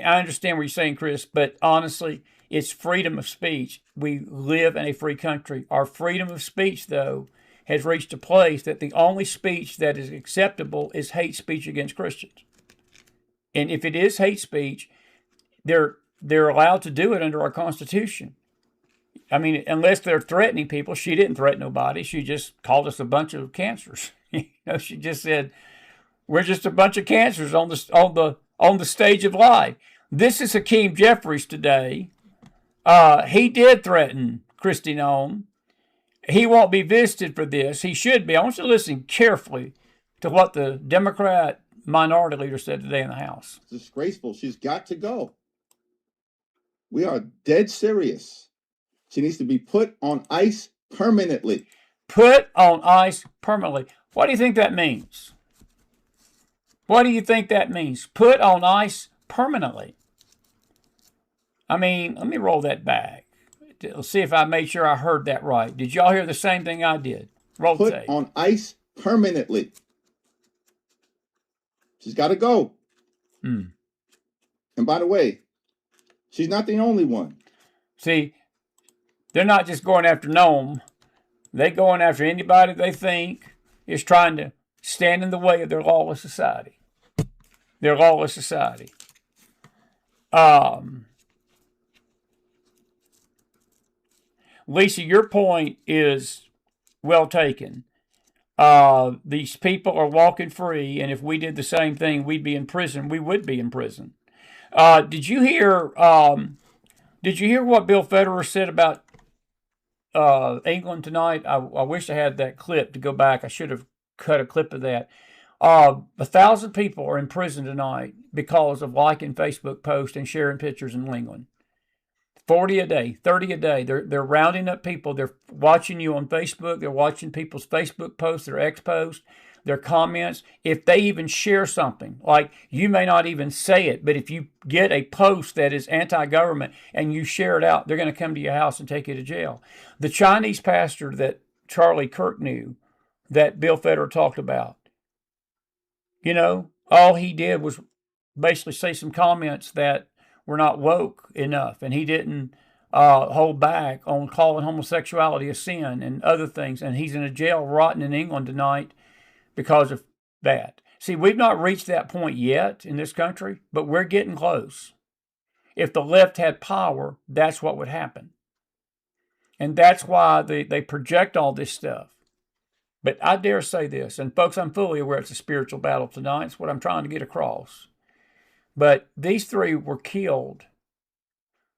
understand what you're saying, Chris, but honestly, it's freedom of speech. We live in a free country. Our freedom of speech, though, has reached a place that the only speech that is acceptable is hate speech against Christians. And if it is hate speech, they're allowed to do it under our Constitution. I mean, unless they're threatening people. She didn't threaten nobody. She just called us a bunch of cancers. She just said, we're just a bunch of cancers on the stage of life. This is Hakeem Jeffries today. He did threaten Kristi Noem. He won't be visited for this. He should be. I want you to listen carefully to what the Democrat minority leader said today in the House. It's disgraceful. She's got to go. We are dead serious. She needs to be put on ice permanently. Put on ice permanently. What do you think that means? What do you think that means? Put on ice permanently. I mean, let me roll that back. Let's see if I made sure I heard that right. Did y'all hear the same thing I did? Roll Put tape. on ice permanently. She's got to go. And by the way, she's not the only one. See, they're not just going after Noam. They're going after anybody they think is trying to stand in the way of their lawless society. Their lawless society. Lisa, your point is well taken. These people are walking free, and if we did the same thing, we'd be in prison. We would be in prison. Did you hear what Bill Federer said about England tonight? I wish I had that clip to go back. I should have cut a clip of that. 1,000 people are in prison tonight because of liking Facebook posts and sharing pictures in England. 40 a day, 30 a day. They're rounding up people. They're watching you on Facebook. They're watching people's Facebook posts, their X posts, their comments. If they even share something, like you may not even say it, but if you get a post that is anti-government and you share it out, they're going to come to your house and take you to jail. The Chinese pastor that Charlie Kirk knew, that Bill Federer talked about, you know, all he did was basically say some comments that were not woke enough, and he didn't hold back on calling homosexuality a sin and other things, and he's in a jail rotting in England tonight because of that. See, we've not reached that point yet in this country, but we're getting close. If the left had power, that's what would happen. And that's why they project all this stuff. But I dare say this, and folks, I'm fully aware it's a spiritual battle tonight. It's what I'm trying to get across. But these three were killed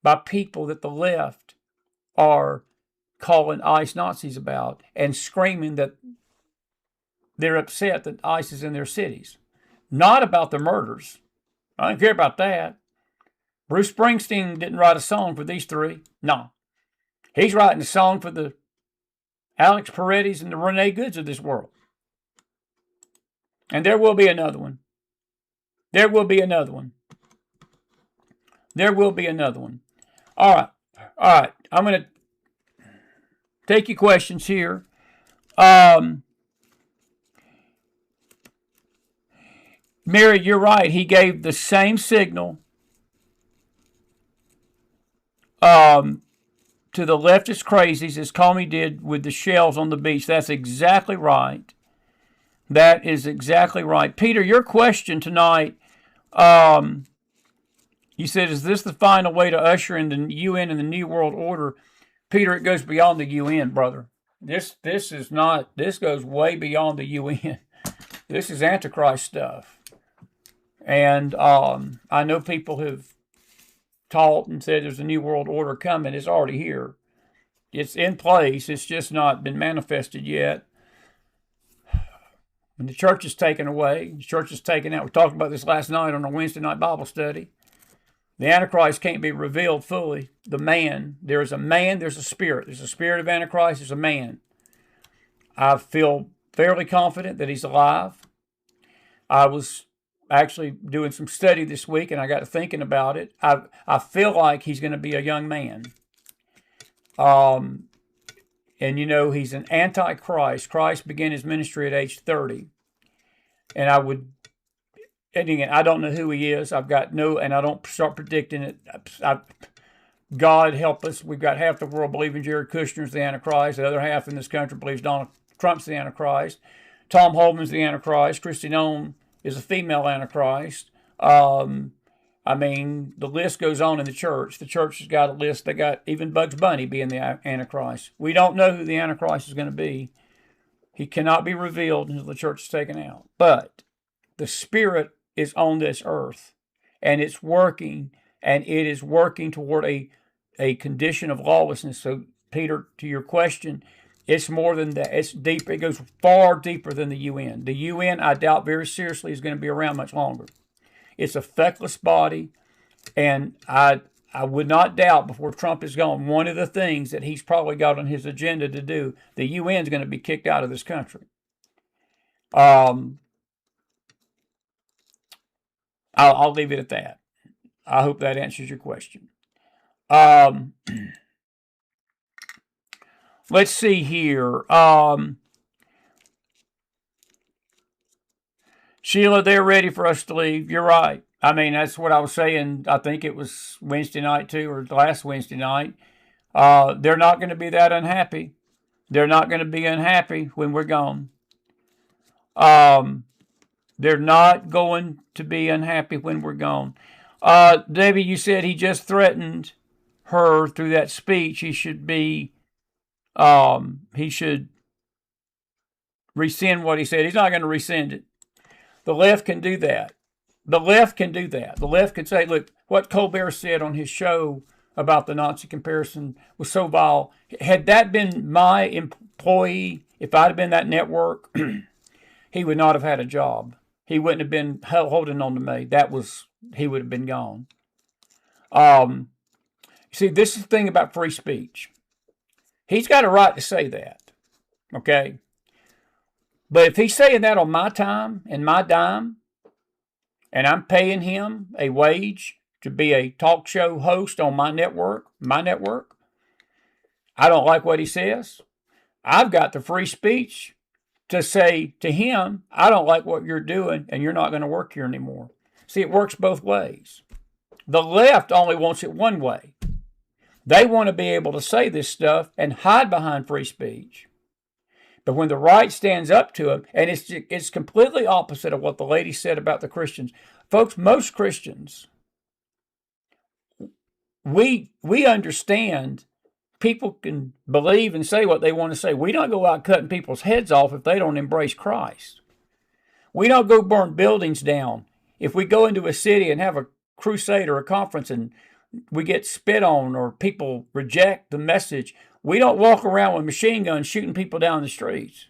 by people that the left are calling ICE Nazis about and screaming that they're upset that ICE is in their cities. Not about the murders. I don't care about that. Bruce Springsteen didn't write a song for these three. No. He's writing a song for the Alex Paredis and the Renee Goods of this world. And there will be another one. There will be another one. There will be another one. All right. All right. I'm going to take your questions here. Mary, you're right. He gave the same signal to the leftist crazies as Comey did with the shells on the beach. That's exactly right. That is exactly right. Peter, your question tonight, you said, is this the final way to usher in the UN and the New World Order? Peter, it goes beyond the UN, brother. This goes way beyond the UN. This is Antichrist stuff. And I know people have taught and said there's a New World Order coming. It's already here. It's in place. It's just not been manifested yet. When the church is taken away, the church is taken out. We talked about this last night on our Wednesday night Bible study. The Antichrist can't be revealed fully. The man, there's a man, there's a spirit. There's a spirit of Antichrist, there's a man. I feel fairly confident that he's alive. I was actually doing some study this week, and I got to thinking about it. I feel like he's going to be a young man. And you know, he's an antichrist. Christ began his ministry at age 30. And again, I don't know who he is. I've got and I don't start predicting it. God help us. We've got half the world believing Jared Kushner's the Antichrist. The other half in this country believes Donald Trump's the Antichrist. Tom Homan's the Antichrist. Kristi Noem is a female Antichrist. I mean, the list goes on in the church. The church has got a list. They got even Bugs Bunny being the Antichrist. We don't know who the Antichrist is going to be. He cannot be revealed until the church is taken out. But the Spirit is on this earth, and it's working, and it is working toward a condition of lawlessness. So, Peter, to your question, it's more than that. It's deeper. It goes far deeper than the UN. The UN, I doubt very seriously, is going to be around much longer. It's a feckless body, and I would not doubt before Trump is gone, one of the things that he's probably got on his agenda to do, the UN is going to be kicked out of this country. I'll leave it at that. I hope that answers your question. Let's see here. Sheila, they're ready for us to leave. You're right. I mean, that's what I was saying. I think it was Wednesday night, too, or last Wednesday night. They're not going to be that unhappy. They're not going to be unhappy when we're gone. They're not going to be unhappy when we're gone. Debbie, you said he just threatened her through that speech. He should rescind what he said. He's not going to rescind it. The left can do that. The left can do that. The left can say, look, what Colbert said on his show about the Nazi comparison was so vile. Had that been my employee, if I'd have been that network, he would not have had a job. He wouldn't have been holding on to me. He would have been gone. See, this is the thing about free speech. He's got a right to say that, okay? But if he's saying that on my time and my dime, and I'm paying him a wage to be a talk show host on my network, I don't like what he says. I've got the free speech to say to him, I don't like what you're doing, and you're not going to work here anymore. See, it works both ways. The left only wants it one way. They want to be able to say this stuff and hide behind free speech. But when the right stands up to them, and it's completely opposite of what the lady said about the Christians. Folks, most Christians, we understand people can believe and say what they want to say. We don't go out cutting people's heads off if they don't embrace Christ. We don't go burn buildings down. If we go into a city and have a crusade or a conference and we get spit on or people reject the message, we don't walk around with machine guns shooting people down the streets.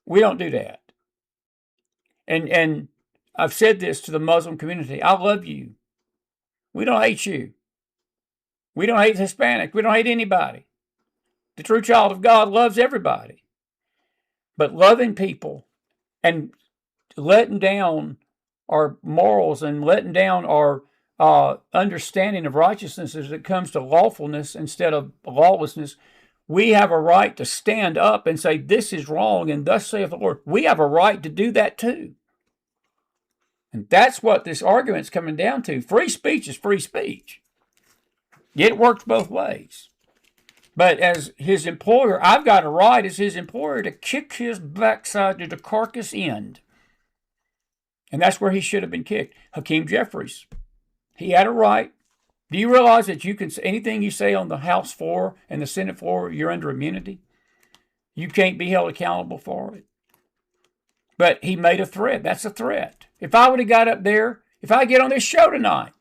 We don't do that. And I've said this to the Muslim community. I love you. We don't hate you. We don't hate Hispanic. We don't hate anybody. The true child of God loves everybody. But loving people and letting down our morals and letting down our understanding of righteousness as it comes to lawfulness instead of lawlessness, we have a right to stand up and say, this is wrong, and thus saith the Lord. We have a right to do that too. And that's what this argument's coming down to. Free speech is free speech. It works both ways. But as his employer, I've got a right as his employer to kick his backside to the carcass end. And that's where he should have been kicked. Hakeem Jeffries. He had a right. Do you realize that you can say anything you say on the House floor and the Senate floor, you're under immunity? You can't be held accountable for it. But he made a threat. That's a threat. If I would have got up there, if I get on this show tonight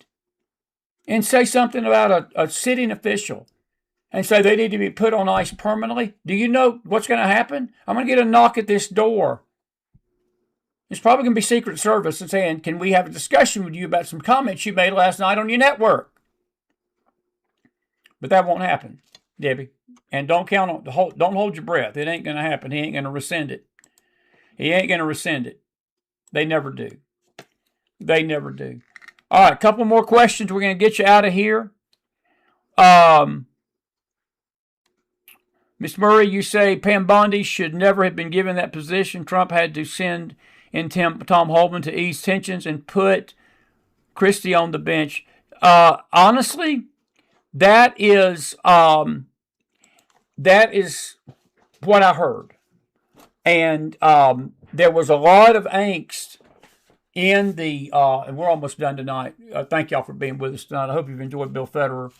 and say something about a sitting official and say they need to be put on ice permanently, do you know what's going to happen? I'm going to get a knock at this door. It's probably going to be Secret Service and saying, can we have a discussion with you about some comments you made last night on your network? But that won't happen, Debbie. And don't hold your breath. It ain't going to happen. He ain't going to rescind it. He ain't going to rescind it. They never do. They never do. All right, a couple more questions. We're going to get you out of here. Ms. Murray, you say Pam Bondi should never have been given that position. Trump had to send in Tom Homan to ease tensions and put Christie on the bench. Honestly, that is what I heard. And there was a lot of angst in the, and we're almost done tonight. Thank y'all for being with us tonight. I hope you've enjoyed Bill Federer.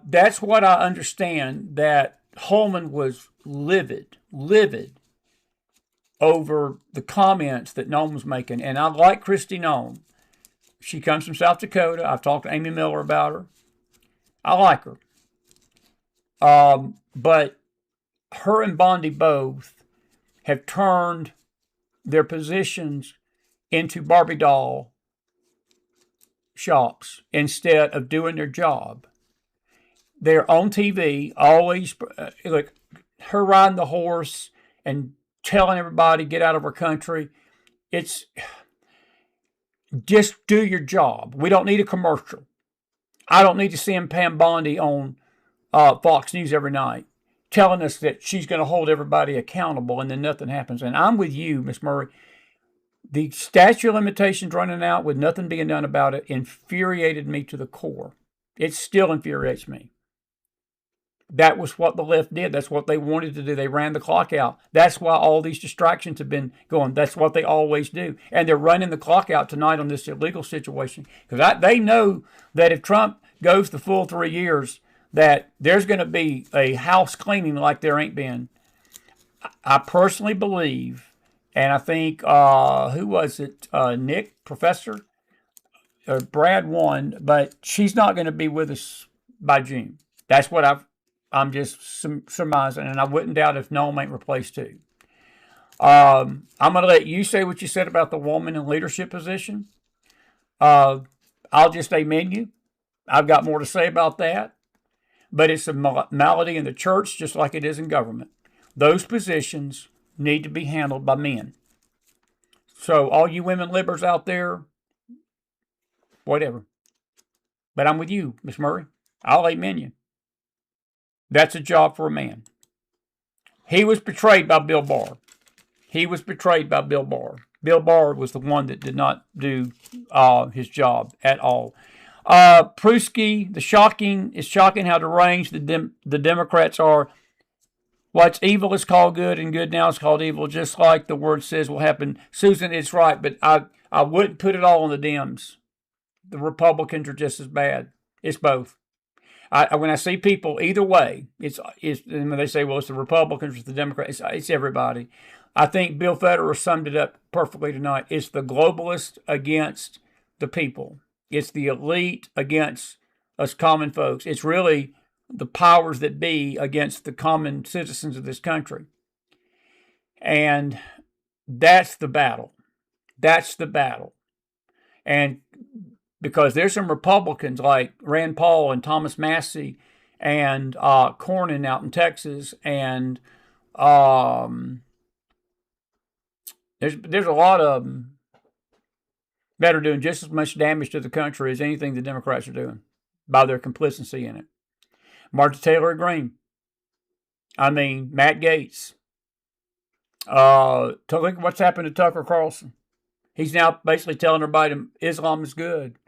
That's what I understand, that Holman was livid over the comments that Noam was making. And I like Christy Noam. She comes from South Dakota. I've talked to Amy Miller about her. I like her. But her and Bondi both have turned their positions into Barbie doll shops instead of doing their job. They're on TV, always, like her riding the horse and telling everybody, get out of our country. It's just do your job. We don't need a commercial. I don't need to see Pam Bondi on Fox News every night telling us that she's going to hold everybody accountable and then nothing happens. And I'm with you, Miss Murray. The statute of limitations running out with nothing being done about it infuriated me to the core. It still infuriates me. That was what the left did. That's what they wanted to do. They ran the clock out. That's why all these distractions have been going. That's what they always do. And they're running the clock out tonight on this illegal situation. Because they know that if Trump goes the full 3 years, that there's going to be a house cleaning like there ain't been. I personally believe, and I think, who was it? Nick, Professor? Brad won, but she's not going to be with us by June. That's what I'm just surmising, and I wouldn't doubt if Noam ain't replaced too. I'm going to let you say what you said about the woman in leadership position. I'll just amen you. I've got more to say about that. But it's a malady in the church just like it is in government. Those positions need to be handled by men. So all you women liberals out there, whatever. But I'm with you, Miss Murray. I'll amen you. That's a job for a man. He was betrayed by Bill Barr. Bill Barr was the one that did not do his job at all. Prusky, it's shocking how deranged the Democrats are. What's evil is called good, and good now is called evil, just like the word says will happen. Susan, it's right, but I wouldn't put it all on the Dems. The Republicans are just as bad. It's both. When I see people either way, it's and when they say, well, it's the Republicans, it's the Democrats, it's everybody. I think Bill Federer summed it up perfectly tonight. It's the globalists against the people. It's the elite against us common folks. It's really the powers that be against the common citizens of this country. And that's the battle. And because there's some Republicans like Rand Paul and Thomas Massey and Cornyn out in Texas, and there's a lot of them that are doing just as much damage to the country as anything the Democrats are doing by their complicity in it. Marjorie Taylor Greene. I mean, Matt Gaetz. Look what's happened to Tucker Carlson. He's now basically telling everybody Islam is good.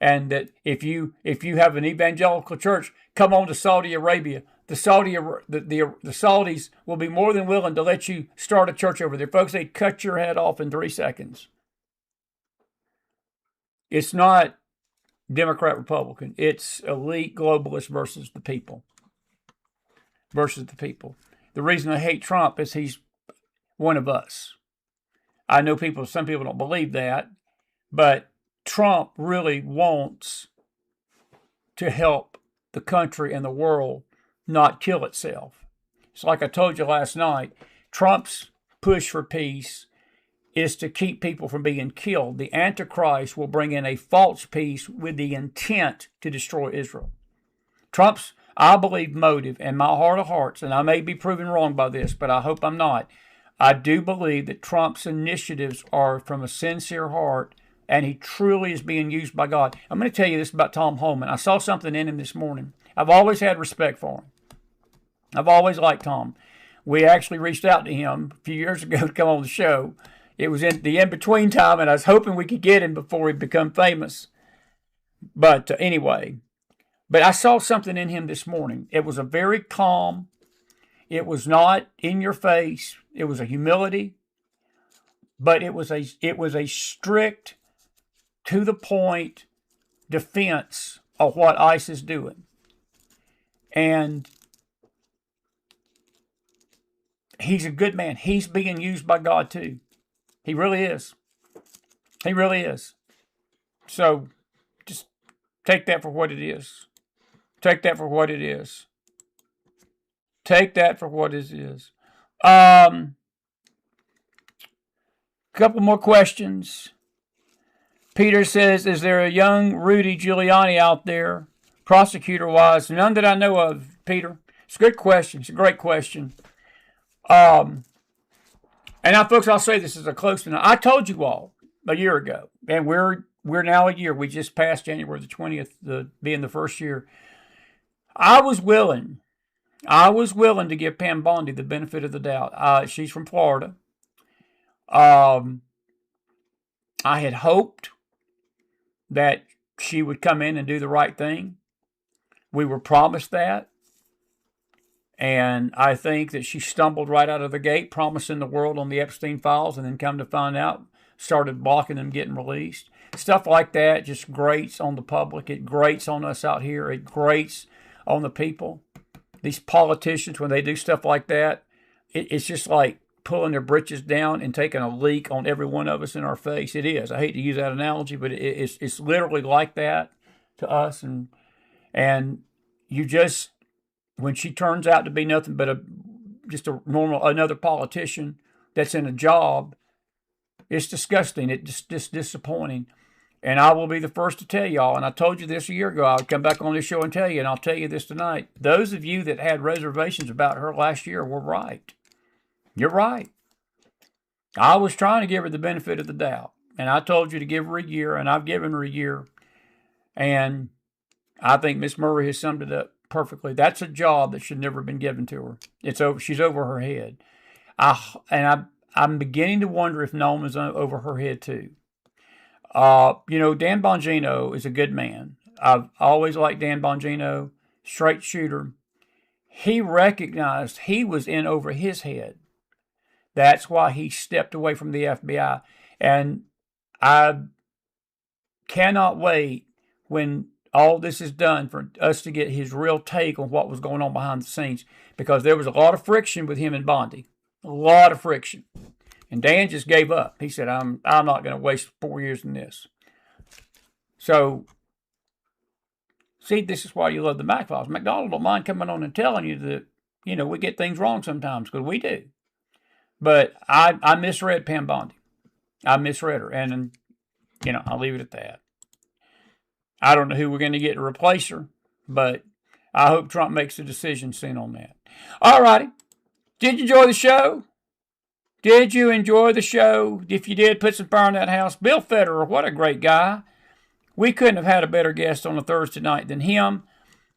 And that if you have an evangelical church, come on to Saudi Arabia. The Saudis will be more than willing to let you start a church over there. Folks, they'd cut your head off in 3 seconds. It's not Democrat, Republican. It's elite globalists versus the people. The reason I hate Trump is he's one of us. I know some people don't believe that, but Trump really wants to help the country and the world not kill itself. It's like I told you last night, Trump's push for peace is to keep people from being killed. The Antichrist will bring in a false peace with the intent to destroy Israel. Trump's, I believe, motive, in my heart of hearts, and I may be proven wrong by this, but I hope I'm not, I do believe that Trump's initiatives are from a sincere heart, and he truly is being used by God. I'm going to tell you this about Tom Holman. I saw something in him this morning. I've always had respect for him. I've always liked Tom. We actually reached out to him a few years ago to come on the show. It was in the in-between time, and I was hoping we could get him before he become famous. But anyway, but I saw something in him this morning. It was a very calm, It was not in your face. It was a humility, but it was a strict, to the point defense of what ICE is doing. And he's a good man. He's being used by God too. He really is. He really is. So just take that for what it is. Take that for what it is. Take that for what it is. Couple more questions. Peter says, is there a young Rudy Giuliani out there, prosecutor-wise? None that I know of, Peter. It's a good question. It's a great question. And now, folks, I'll say this as a close to now. I told you all a year ago, and we're now a year. We just passed January the 20th, being the first year. I was willing to give Pam Bondi the benefit of the doubt. She's from Florida. I had hoped that she would come in and do the right thing. We were promised that. And I think that she stumbled right out of the gate, promising the world on the Epstein files, and then come to find out, started blocking them getting released. Stuff like that just grates on the public. It grates on us out here. It grates on the people. These politicians, when they do stuff like that, it's just like pulling their britches down and taking a leak on every one of us in our face. It is. I hate to use that analogy, but it's literally like that to us. And you just, when she turns out to be nothing but just a normal, another politician that's in a job, it's disgusting. It's just disappointing. And I will be the first to tell y'all, and I told you this a year ago, I would come back on this show and tell you, and I'll tell you this tonight. Those of you that had reservations about her last year were right. You're right. I was trying to give her the benefit of the doubt, and I told you to give her a year, and I've given her a year. And I think Miss Murray has summed it up perfectly. That's a job that should never have been given to her. It's over. She's over her head. I'm beginning to wonder if Noma's over her head too. Dan Bongino is a good man. I've always liked Dan Bongino, straight shooter. He recognized he was in over his head. That's why he stepped away from the FBI. And I cannot wait when all this is done for us to get his real take on what was going on behind the scenes, because there was a lot of friction with him and Bondi. A lot of friction. And Dan just gave up. He said, I'm not going to waste 4 years in this. So, see, this is why you love the Mac Files. McDonald don't mind coming on and telling you that, we get things wrong sometimes, because we do. But I misread Pam Bondi. I misread her. And, I'll leave it at that. I don't know who we're going to get to replace her, but I hope Trump makes a decision soon on that. All righty. Did you enjoy the show? Did you enjoy the show? If you did, put some fire in that house. Bill Federer, what a great guy. We couldn't have had a better guest on a Thursday night than him,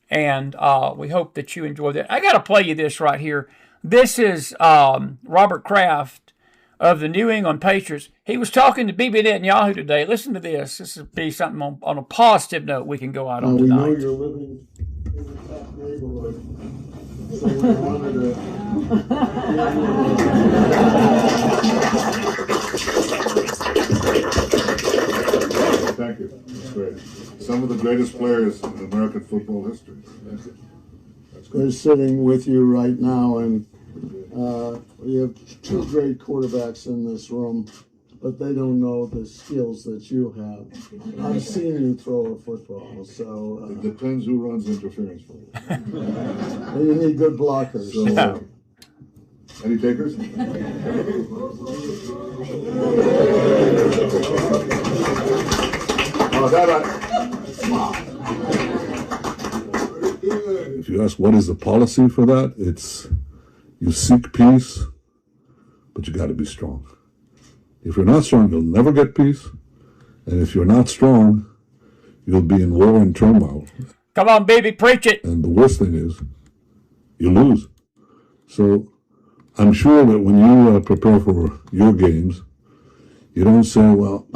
and we hope that you enjoyed it. I got to play you this right here. This is Robert Kraft of the New England Patriots. He was talking to Bibi Netanyahu today. Listen to this. This will be something on a positive note we can go out on tonight. We know you're living in a tough neighborhood. So we wanted to... Thank you. That's great. Some of the greatest players in American football history. They're sitting with you right now, and we have two great quarterbacks in this room, but they don't know the skills that you have. I've seen you throw a football, so... it depends who runs interference for you. You need good blockers. So, any takers? If you ask what is the policy for that, it's you seek peace, but you got to be strong. If you're not strong, you'll never get peace. And if you're not strong, you'll be in war and turmoil. Come on, baby, preach it. And the worst thing is, you lose. So I'm sure that when you prepare for your games, you don't say, well,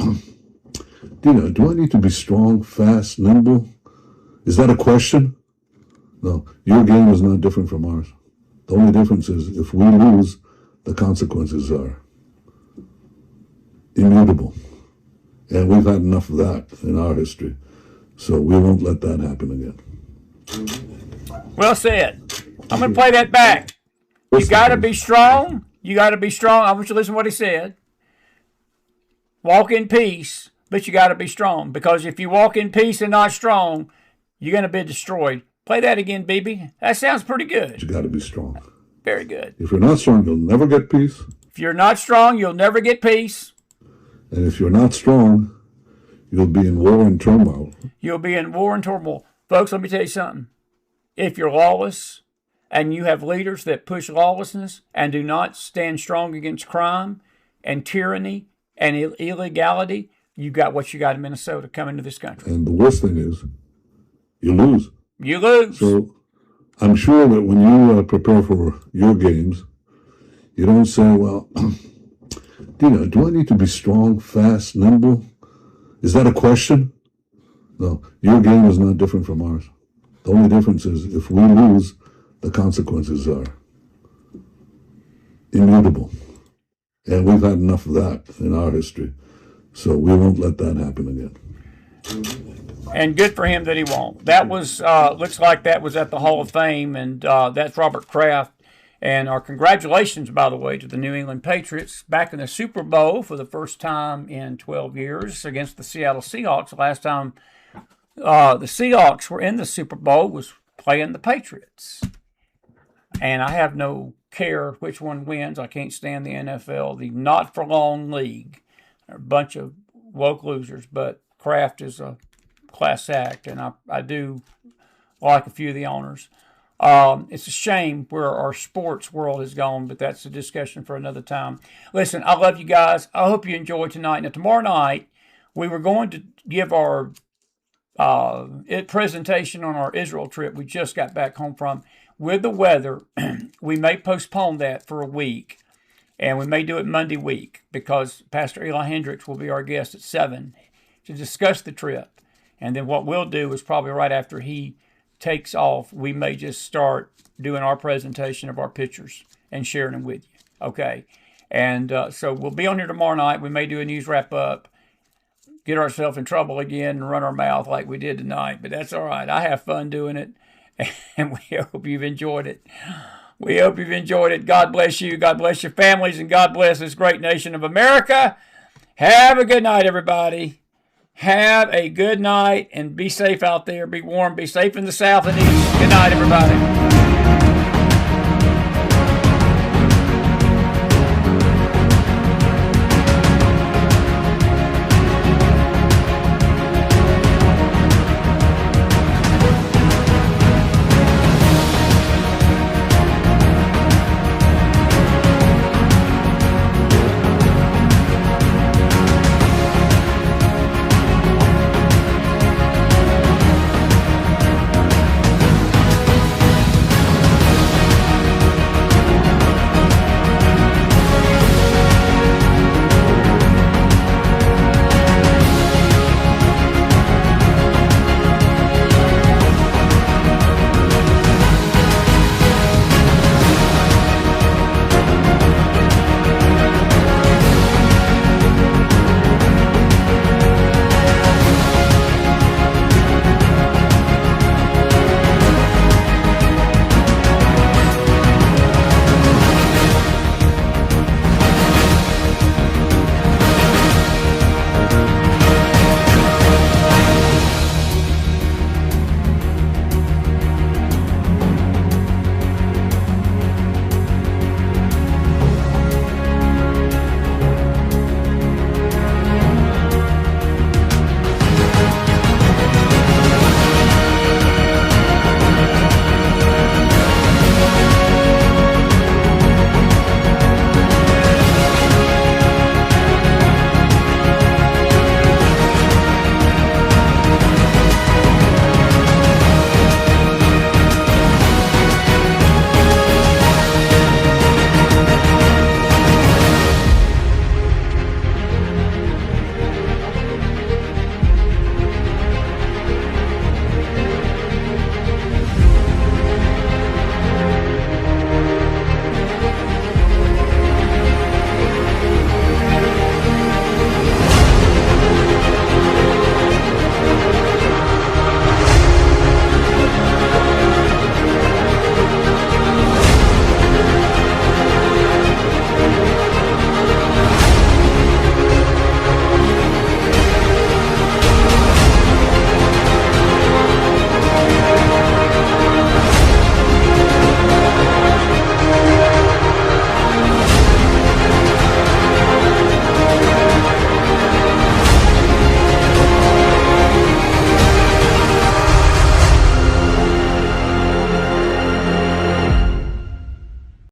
Dina, do I need to be strong, fast, nimble? Is that a question? No, your game is not different from ours. The only difference is if we lose, the consequences are immutable. And we've had enough of that in our history. So we won't let that happen again. Well said. I'm going to play that back. You got to be strong. You got to be strong. I want you to listen to what he said. Walk in peace, but you got to be strong. Because if you walk in peace and not strong, you're going to be destroyed. Play that again, BB. That sounds pretty good. You got to be strong. Very good. If you're not strong, you'll never get peace. If you're not strong, you'll never get peace. And if you're not strong, you'll be in war and turmoil. You'll be in war and turmoil. Folks, let me tell you something. If you're lawless and you have leaders that push lawlessness and do not stand strong against crime and tyranny and illegality, you got what you got in Minnesota coming to this country. And the worst thing is, you lose. You lose. So I'm sure that when you prepare for your games, you don't say, well, Dina, do I need to be strong, fast, nimble? Is that a question? No, your game is not different from ours. The only difference is if we lose, the consequences are immutable. And we've had enough of that in our history. So we won't let that happen again. And good for him that he won't. That was, looks like that was at the Hall of Fame, and that's Robert Kraft. And our congratulations, by the way, to the New England Patriots back in the Super Bowl for the first time in 12 years against the Seattle Seahawks. The last time the Seahawks were in the Super Bowl was playing the Patriots. And I have no care which one wins. I can't stand the NFL, the not-for-long league. They're a bunch of woke losers, but Kraft is a class act, and I do like a few of the owners. It's a shame where our sports world has gone, but that's a discussion for another time. Listen, I love you guys. I hope you enjoyed tonight. Now, tomorrow night, we were going to give our presentation on our Israel trip we just got back home from. With the weather, we may postpone that for a week, and we may do it Monday week because Pastor Eli Hendricks will be our guest at 7 to discuss the trip. And then what we'll do is probably right after he takes off, we may just start doing our presentation of our pictures and sharing them with you. Okay. And so we'll be on here tomorrow night. We may do a news wrap up, get ourselves in trouble again and run our mouth like we did tonight, but that's all right. I have fun doing it, and we hope you've enjoyed it. We hope you've enjoyed it. God bless you. God bless your families, and God bless this great nation of America. Have a good night, everybody. Have a good night, and be safe out there. Be warm. Be safe in the South and East. Good night, everybody.